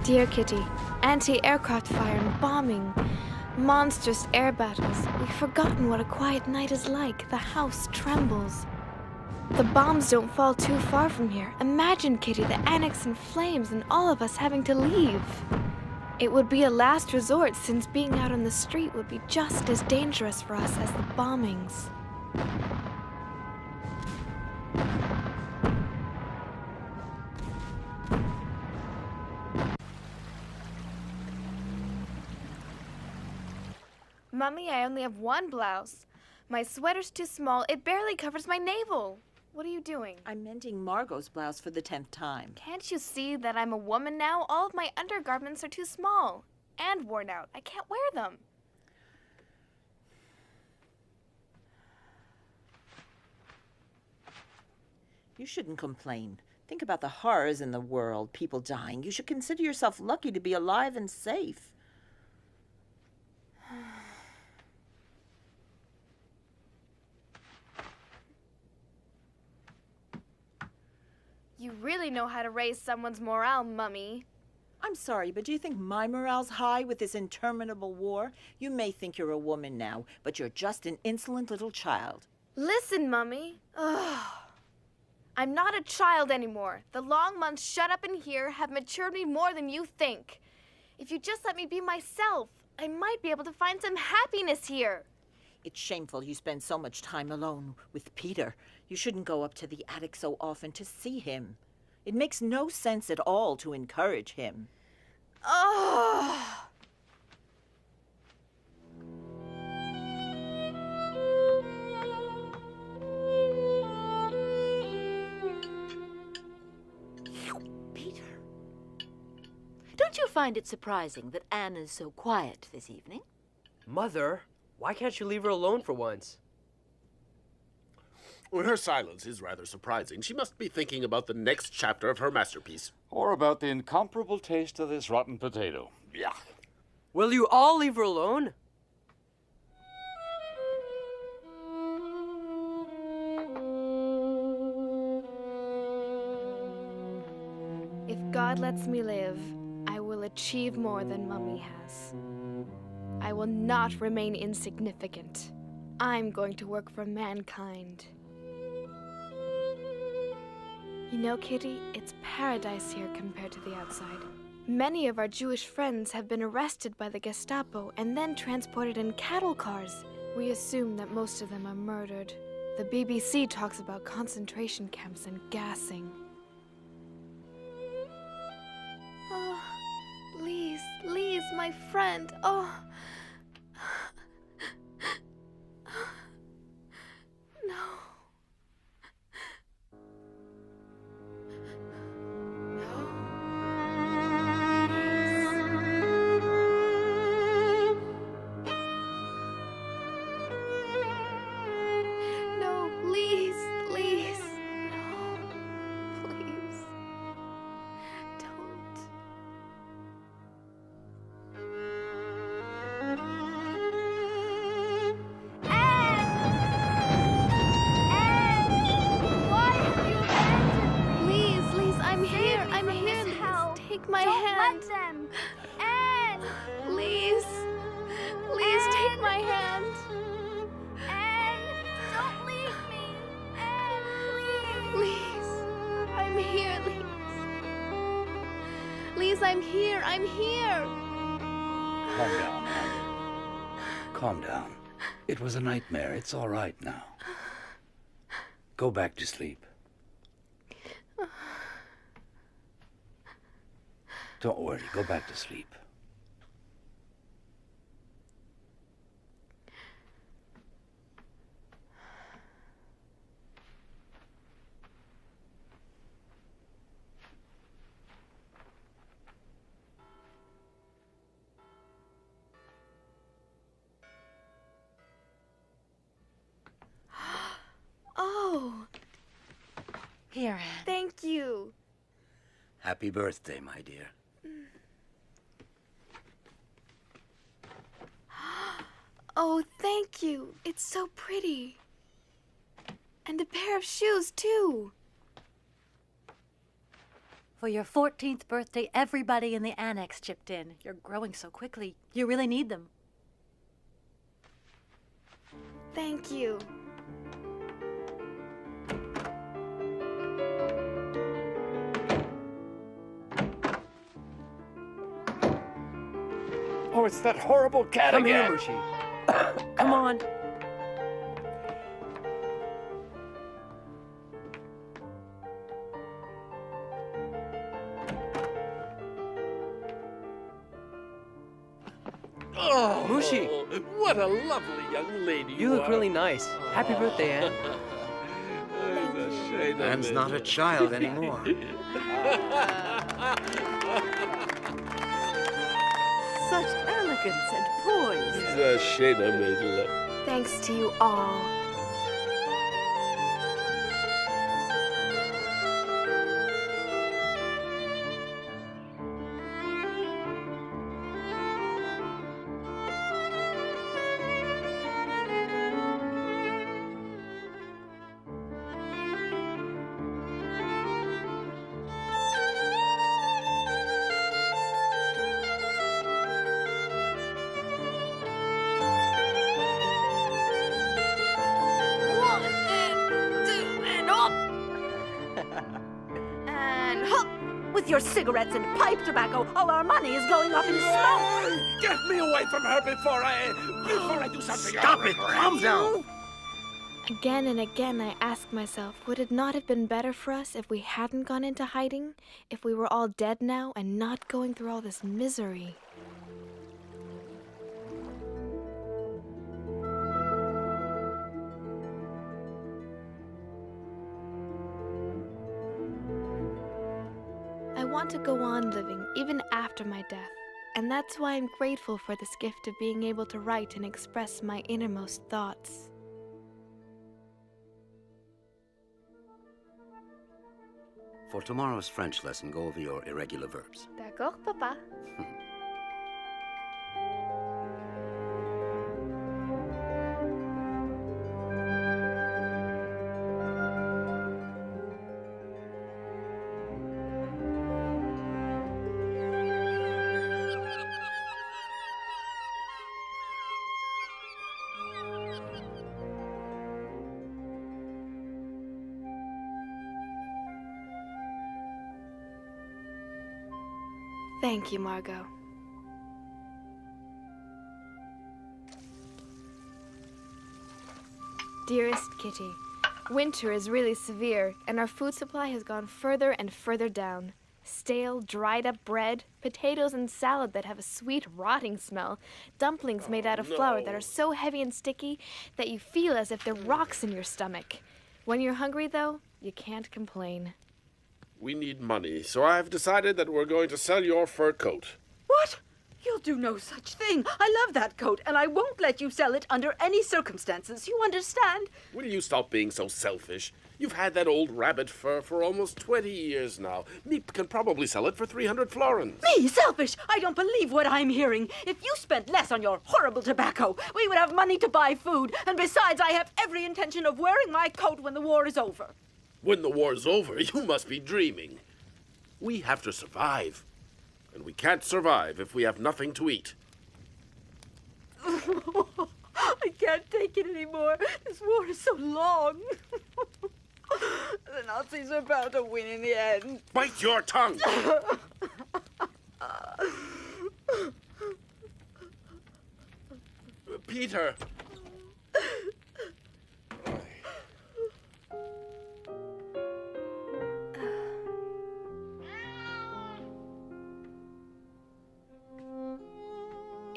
Dear Kitty, anti-aircraft fire and bombing, monstrous air battles. We've forgotten what a quiet night is like. The house trembles. The bombs don't fall too far from here. Imagine, Kitty, the annex in flames and all of us having to leave. It would be a last resort since being out on the street would be just as dangerous for us as the bombings. Mummy, I only have one blouse. My sweater's too small. It barely covers my navel. What are you doing? I'm mending Margot's blouse for the 10th time. Can't you see that I'm a woman now? All of my undergarments are too small and worn out. I can't wear them. You shouldn't complain. Think about the horrors in the world, people dying. You should consider yourself lucky to be alive and safe. You really know how to raise someone's morale, Mummy. I'm sorry, but do you think my morale's high with this interminable war? You may think you're a woman now, but you're just an insolent little child. Listen, Mummy. Ugh. I'm not a child anymore. The long months shut up in here have matured me more than you think. If you just let me be myself, I might be able to find some happiness here. It's shameful you spend so much time alone with Peter. You shouldn't go up to the attic so often to see him. It makes no sense at all to encourage him. Oh. Peter. Don't you find it surprising that Anne is so quiet this evening? Mother, why can't you leave her alone for once? Well, her silence is rather surprising. She must be thinking about the next chapter of her masterpiece. Or about the incomparable taste of this rotten potato. Yuck. Will you all leave her alone? If God lets me live, I will achieve more than Mummy has. I will not remain insignificant. I'm going to work for mankind. You know, Kitty, it's paradise here compared to the outside. Many of our Jewish friends have been arrested by the Gestapo and then transported in cattle cars. We assume that most of them are murdered. The BBC talks about concentration camps and gassing. Oh, Lise, my friend. Oh. No. No, Lise. No, please. Don't. Lise, I'm here. Lise, take my hand. Don't let them. Anne! Lise, take my hand. Anne, don't leave me. Anne, please. Lise, I'm here, Lise. Lise, I'm here. Calm down, Anne. Calm down. It was a nightmare. It's all right now. Go back to sleep. Don't worry. Go back to sleep. Oh, Here, Anne. thank you. Happy birthday, my dear. Oh, thank you. It's so pretty. And a pair of shoes, too. For your 14th birthday, everybody in the annex chipped in. You're growing so quickly. You really need them. Thank you. Oh, it's that horrible cat Come again. here, Mushi. Come on. Oh, Mushi. What a lovely young lady You look are. really nice. Happy birthday, Anne. It's a shame of Anne's it. not a child anymore. Such elegance and poise. It's a shame I made love. Thanks to you all. And hup! With your cigarettes and pipe tobacco, all our money is going up in smoke. Get me away from her before I do something. Stop it! Calm down! Again and again I ask myself, would it not have been better for us if we hadn't gone into hiding? If we were all dead now and not going through all this misery? I want to go on living even after my death, and that's why I'm grateful for this gift of being able to write and express my innermost thoughts. For tomorrow's French lesson, go over your irregular verbs. D'accord, Papa. Thank you, Margot. Dearest Kitty, winter is really severe, and our food supply has gone further and further down. Stale, dried-up bread, potatoes and salad that have a sweet, rotting smell, dumplings made out of flour that are so heavy and sticky that you feel as if they're rocks in your stomach. When you're hungry, though, you can't complain. We need money, so I've decided that we're going to sell your fur coat. What? You'll do no such thing. I love that coat, and I won't let you sell it under any circumstances. You understand? Will you stop being so selfish? You've had that old rabbit fur for almost 20 years now. Meep can probably sell it for 300 florins. Me, selfish? I don't believe what I'm hearing. If you spent less on your horrible tobacco, we would have money to buy food. And besides, I have every intention of wearing my coat when the war is over. When the war's over, you must be dreaming. We have to survive. And we can't survive if we have nothing to eat. I can't take it anymore. This war is so long. The Nazis are bound to win in the end. Bite your tongue! Peter!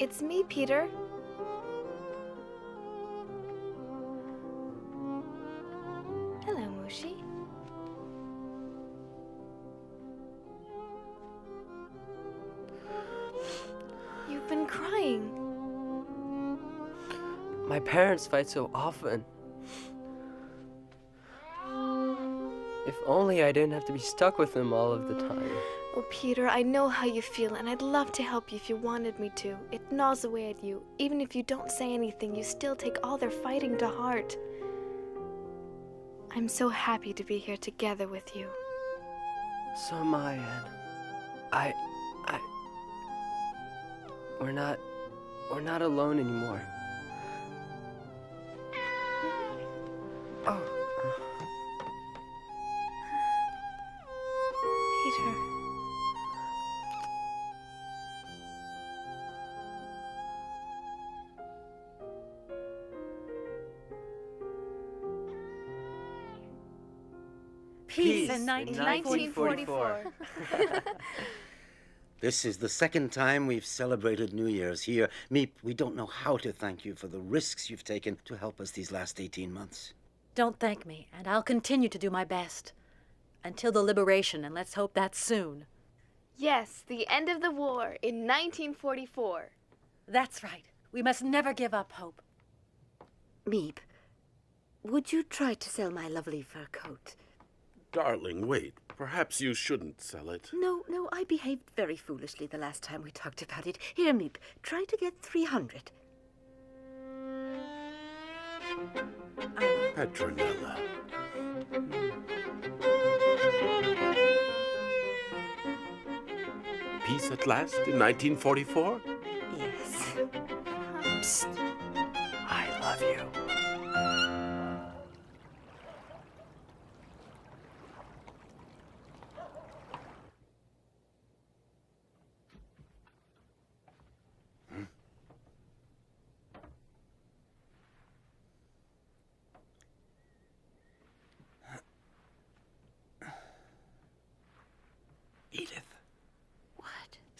It's me, Peter. Hello, Mushi. You've been crying. My parents fight so often. If only I didn't have to be stuck with them all of the time. Oh, Peter, I know how you feel, and I'd love to help you if you wanted me to. It gnaws away at you. Even if you don't say anything, you still take all their fighting to heart. I'm so happy to be here together with you. So am I, Anne. We're not alone anymore. Oh. Peter. Peace in 1944. This is the second time we've celebrated New Year's here. Meep, we don't know how to thank you for the risks you've taken to help us these last 18 months. Don't thank me, and I'll continue to do my best. Until the liberation, and let's hope that's soon. Yes, the end of the war in 1944. That's right. We must never give up hope. Meep, would you try to sell my lovely fur coat? Darling, wait. Perhaps you shouldn't sell it. No, I behaved very foolishly the last time we talked about it. Here, Meep, try to get 300. Petronella. Peace at last in 1944? Yes. Psst. I love you.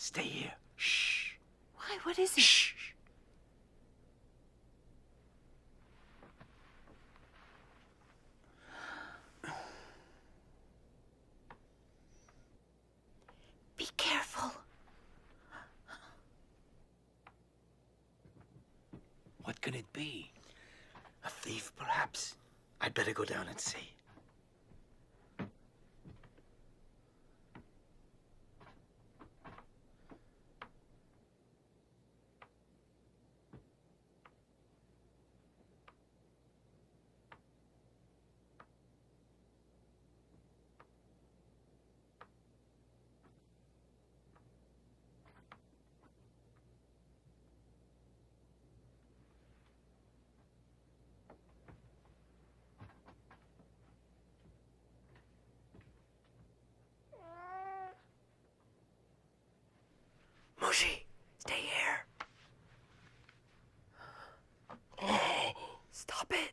Stay here. Shh. Why? What is it? Shh. Be careful. What could it be? A thief, perhaps. I'd better go down and see. Mushi, stay here. Stop it.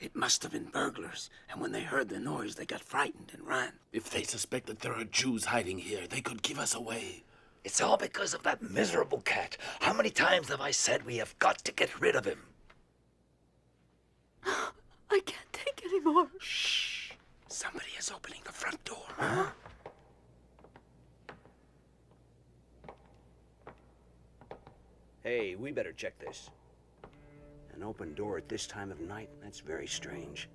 It must have been burglars, and when they heard the noise, they got frightened and ran. If they suspect that there are Jews hiding here, they could give us away. It's all because of that miserable cat. How many times have I said we have got to get rid of him? I can't take any more. Shh. Somebody is opening the front door. Huh? Hey, we better check this. An open door at this time of night? That's very strange.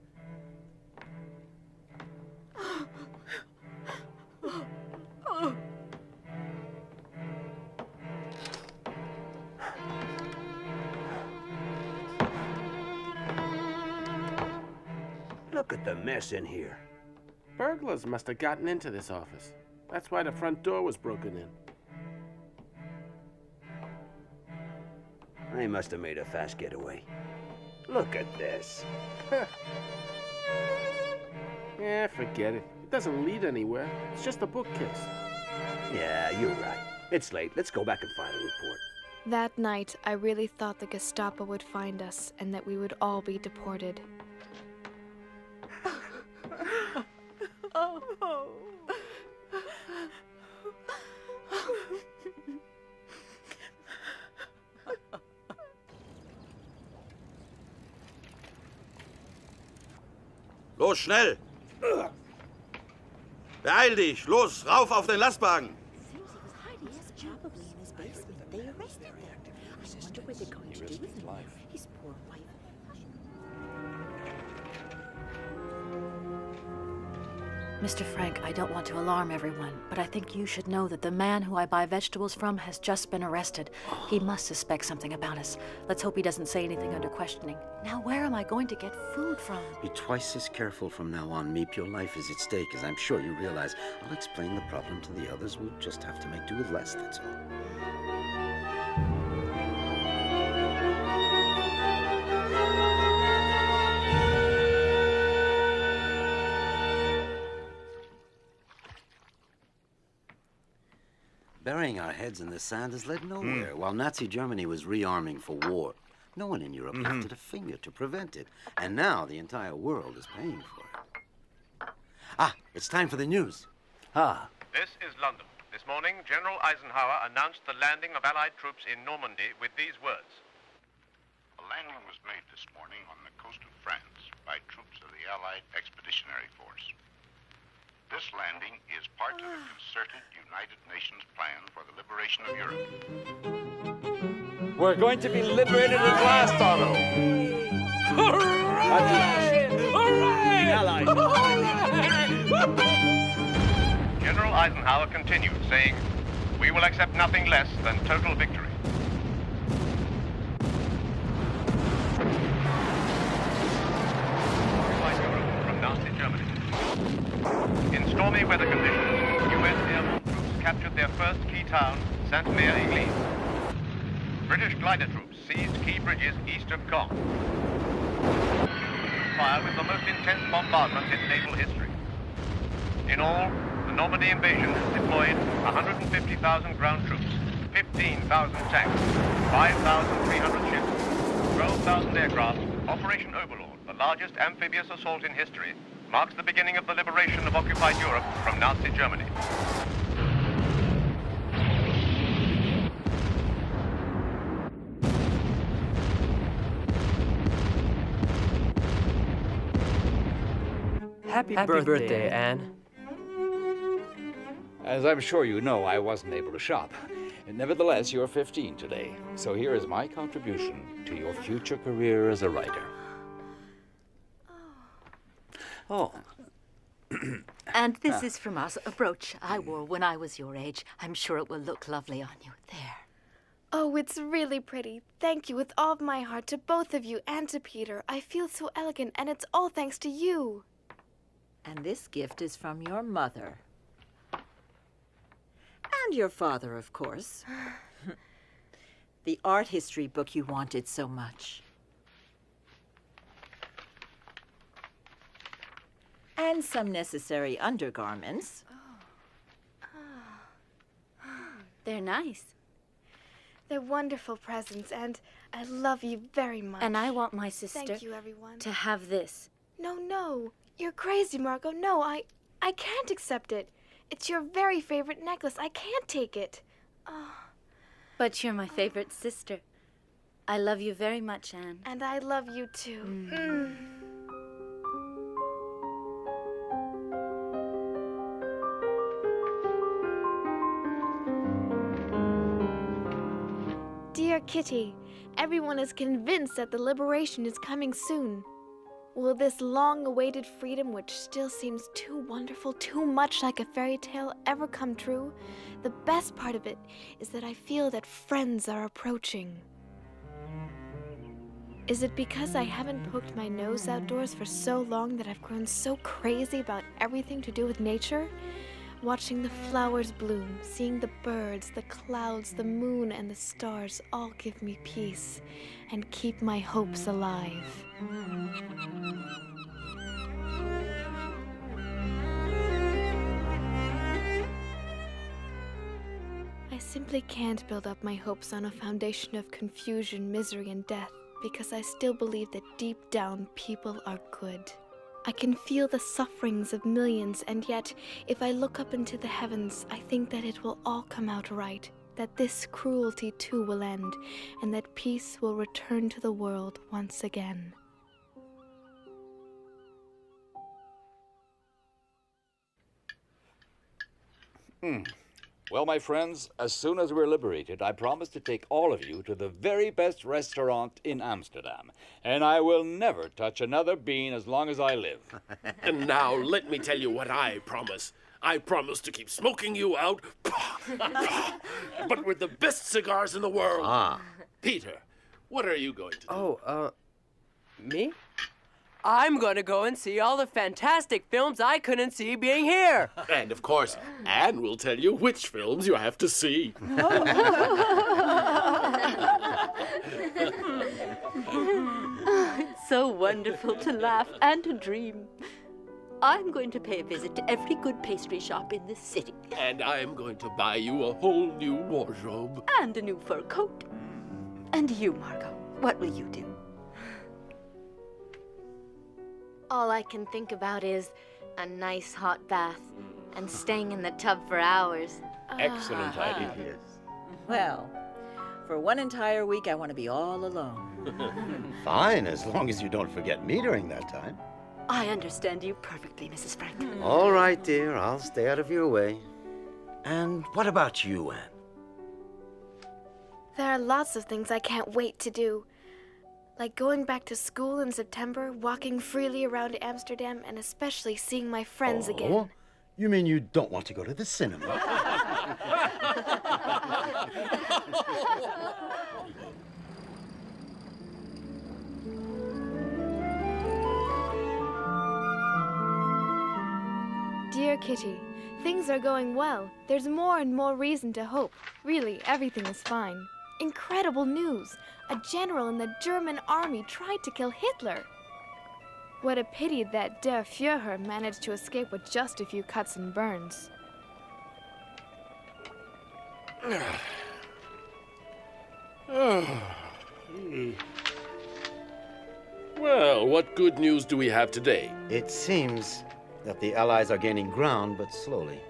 Look at the mess in here. Burglars must have gotten into this office. That's why the front door was broken in. They must have made a fast getaway. Look at this. Yeah, forget it. It doesn't lead anywhere. It's just a bookcase. Yeah, you're right. It's late. Let's go back and file a report. That night, I really thought the Gestapo would find us and that we would all be deported. Los, schnell! Beeil dich! Los, rauf auf den Lastwagen! Mr. Frank, I don't want to alarm everyone, but I think you should know that the man who I buy vegetables from has just been arrested. He must suspect something about us. Let's hope he doesn't say anything under questioning. Now, where am I going to get food from? Be twice as careful from now on, Meep. Your life is at stake, as I'm sure you realize. I'll explain the problem to the others. We'll just have to make do with less, that's all. Burying our heads in the sand has led nowhere. While Nazi Germany was rearming for war, no one in Europe lifted a finger to prevent it. And now the entire world is paying for it. Ah, it's time for the news. This is London. This morning, General Eisenhower announced the landing of Allied troops in Normandy with these words. A landing was made this morning on the coast of France by troops of the Allied Expeditionary Force. This landing is part of the concerted United Nations plan for the liberation of Europe. We're going to be liberated at last, Otto! Hooray! Hooray! Allies! General Eisenhower continued, saying, "We will accept nothing less than total victory." Allied Europe Saint-Mère-Église. British glider troops seized key bridges east of Caen. Fired with the most intense bombardment in naval history. In all, the Normandy invasion has deployed 150,000 ground troops, 15,000 tanks, 5,300 ships, 12,000 aircraft. Operation Overlord, the largest amphibious assault in history, marks the beginning of the liberation of occupied Europe from Nazi Germany. Happy birthday, Anne. As I'm sure you know, I wasn't able to shop. Nevertheless, you're 15 today, so here is my contribution to your future career as a writer. Oh. And this is from us, a brooch I wore when I was your age. I'm sure it will look lovely on you. There. Oh, it's really pretty. Thank you with all of my heart to both of you and to Peter. I feel so elegant, and it's all thanks to you. And this gift is from your mother. And your father, of course. The art history book you wanted so much. And some necessary undergarments. They're nice. They're wonderful presents, and I love you very much. And I want my sister Thank you, everyone. to have this. No. You're crazy, Margot. No, I can't accept it. It's your very favorite necklace. I can't take it. But you're my favorite sister. I love you very much, Anne. And I love you too. Dear Kitty, everyone is convinced that the liberation is coming soon. Will this long-awaited freedom, which still seems too wonderful, too much like a fairy tale, ever come true? The best part of it is that I feel that friends are approaching. Is it because I haven't poked my nose outdoors for so long that I've grown so crazy about everything to do with nature? Watching the flowers bloom, seeing the birds, the clouds, the moon, and the stars all give me peace and keep my hopes alive. I simply can't build up my hopes on a foundation of confusion, misery, and death, because I still believe that deep down people are good. I can feel the sufferings of millions, and yet, if I look up into the heavens, I think that it will all come out right, that this cruelty too will end, and that peace will return to the world once again. Well, my friends, as soon as we're liberated, I promise to take all of you to the very best restaurant in Amsterdam. And I will never touch another bean as long as I live. And now let me tell you what I promise. I promise to keep smoking you out, but with the best cigars in the world. Peter, what are you going to do? Me? I'm gonna go and see all the fantastic films I couldn't see being here. And of course, Anne will tell you which films you have to see. It's so wonderful to laugh and to dream. I'm going to pay a visit to every good pastry shop in this city. And I'm going to buy you a whole new wardrobe. And a new fur coat. And you, Margot, what will you do? All I can think about is a nice hot bath and staying in the tub for hours. Excellent idea. Well, for one entire week, I want to be all alone. Fine, as long as you don't forget me during that time. I understand you perfectly, Mrs. Frank. All right, dear, I'll stay out of your way. And what about you, Anne? There are lots of things I can't wait to do. Like going back to school in September, walking freely around Amsterdam, and especially seeing my friends again. You mean you don't want to go to the cinema? Dear Kitty. Things are going well. There's more and more reason to hope. Really, everything is fine. Incredible news! A general in the German army tried to kill Hitler. What a pity that Der Führer managed to escape with just a few cuts and burns. Well, what good news do we have today? It seems that the Allies are gaining ground, but slowly.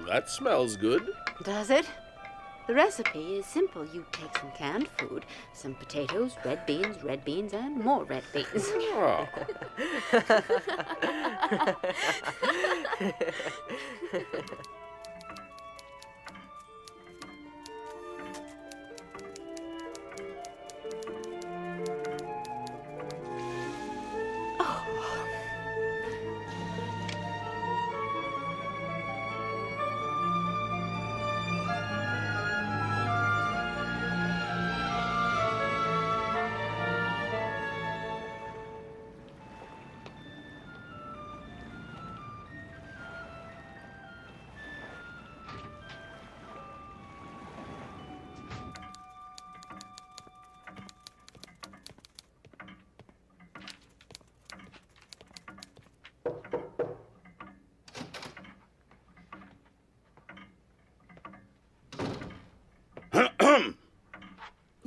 That smells good. Does it? The recipe is simple. You take some canned food, some potatoes, red beans, and more red beans. Oh.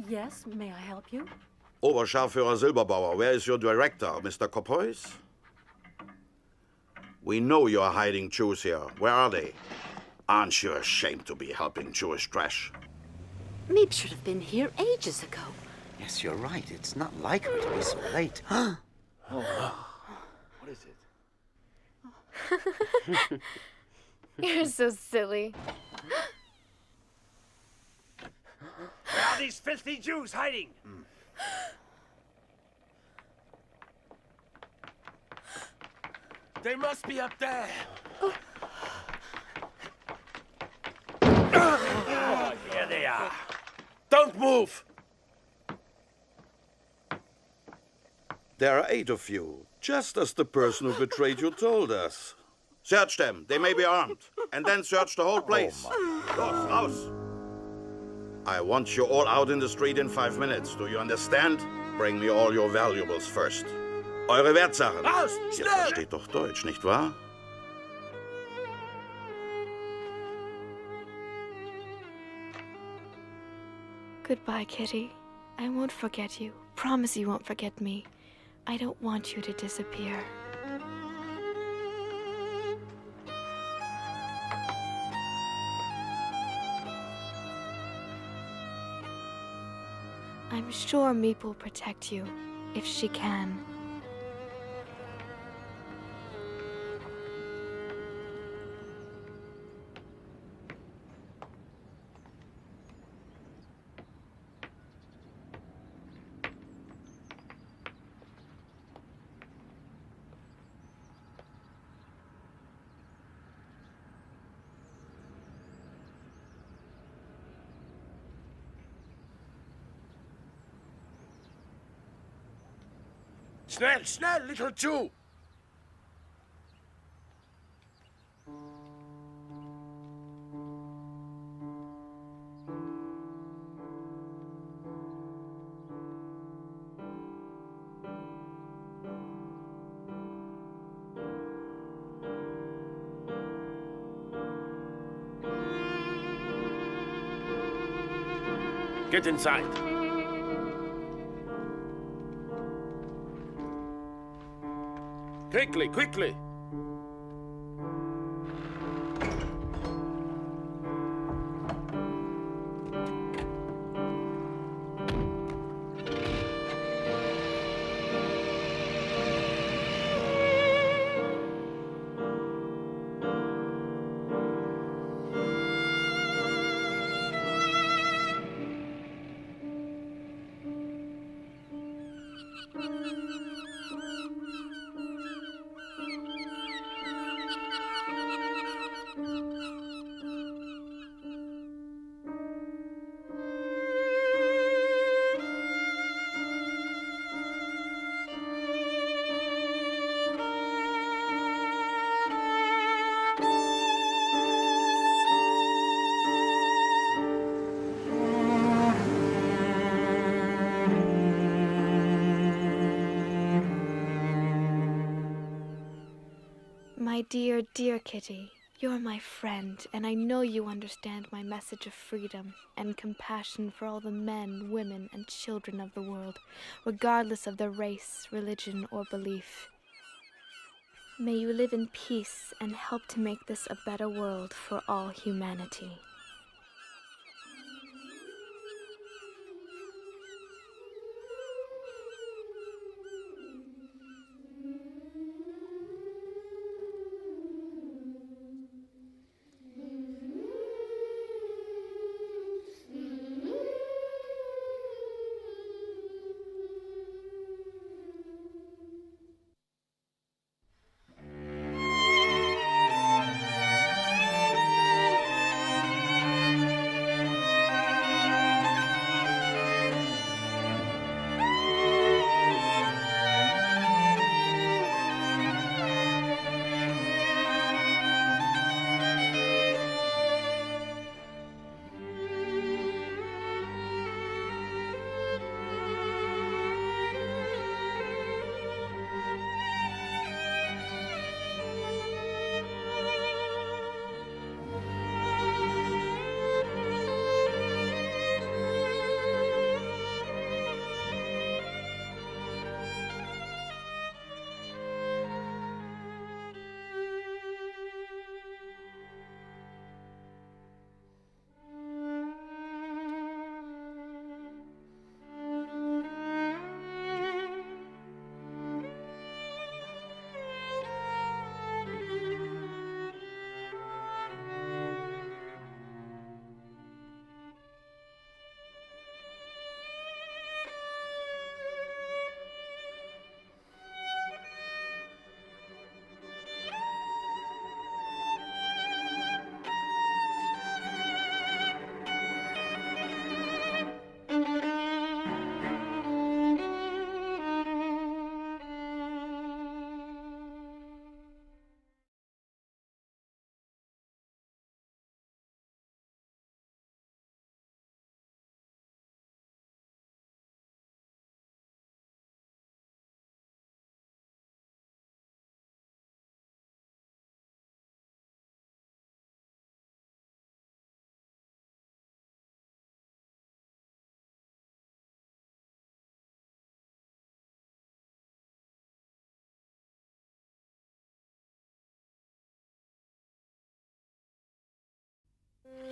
Yes, may I help you? Oberscharführer Silberbauer, where is your director, Mr. Kopois? We know you're hiding Jews here. Where are they? Aren't you ashamed to be helping Jewish trash? Meep should have been here ages ago. Yes, you're right. It's not like her to be so late. What is it? You're so silly. Where are these filthy Jews hiding? They must be up there. Here they are. Don't move! There are 8 of you, just as the person who betrayed you told us. Search them. They may be armed. And then search the whole place. Los, raus! I want you all out in the street in 5 minutes. Do you understand? Bring me all your valuables first. Eure Wertsachen. Raus! Ihr Schnell! versteht doch Deutsch, nicht wahr? Goodbye, Kitty. I won't forget you. Promise you won't forget me. I don't want you to disappear. I'm sure Meep will protect you, if she can. Schnell, schnell, little Jew! Get inside. Quickly, quickly! My dear, dear Kitty, you're my friend, and I know you understand my message of freedom and compassion for all the men, women, and children of the world, regardless of their race, religion, or belief. May you live in peace and help to make this a better world for all humanity.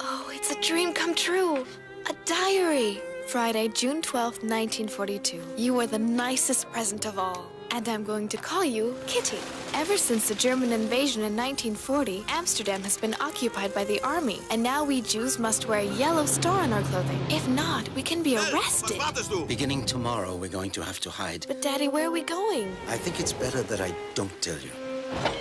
Oh, it's a dream come true. A diary. Friday, June 12th, 1942. You are the nicest present of all. And I'm going to call you Kitty. Ever since the German invasion in 1940, Amsterdam has been occupied by the army. And now we Jews must wear a yellow star on our clothing. If not, we can be arrested. Beginning tomorrow, we're going to have to hide. But Daddy, where are we going? I think it's better that I don't tell you.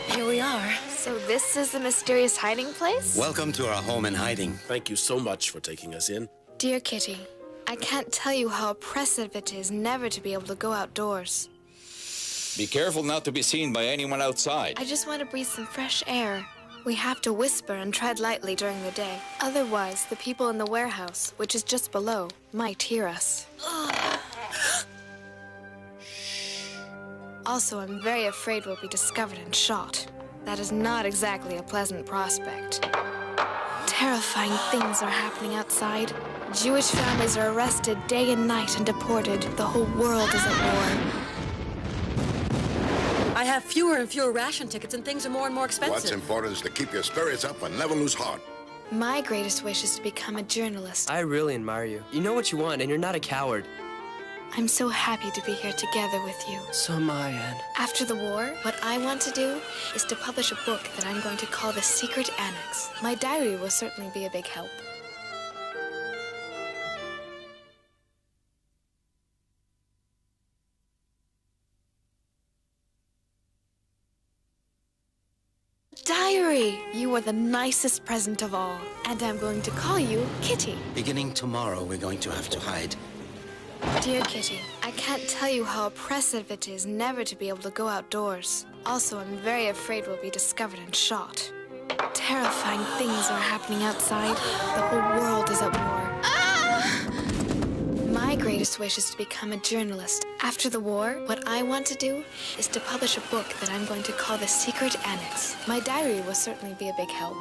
Here we are. So this is the mysterious hiding place? Welcome to our home in hiding. Thank you so much for taking us in. Dear Kitty, I can't tell you how oppressive it is never to be able to go outdoors. Be careful not to be seen by anyone outside. I just want to breathe some fresh air. We have to whisper and tread lightly during the day. Otherwise, the people in the warehouse, which is just below, might hear us. Also, I'm very afraid we'll be discovered and shot. That is not exactly a pleasant prospect. Terrifying things are happening outside. Jewish families are arrested day and night and deported. The whole world is at war. I have fewer and fewer ration tickets, and things are more and more expensive. What's important is to keep your spirits up and never lose heart. My greatest wish is to become a journalist. I really admire you. You know what you want, and you're not a coward. I'm so happy to be here together with you. So am I, Anne. After the war, what I want to do is to publish a book that I'm going to call The Secret Annex. My diary will certainly be a big help. Diary! You are the nicest present of all. And I'm going to call you Kitty. Beginning tomorrow, we're going to have to hide. Dear Kitty, I can't tell you how oppressive it is never to be able to go outdoors. Also, I'm very afraid we'll be discovered and shot. Terrifying things are happening outside. The whole world is at war. My great greatest wish is to become a journalist. After the war, what I want to do is to publish a book that I'm going to call The Secret Annex. My diary will certainly be a big help.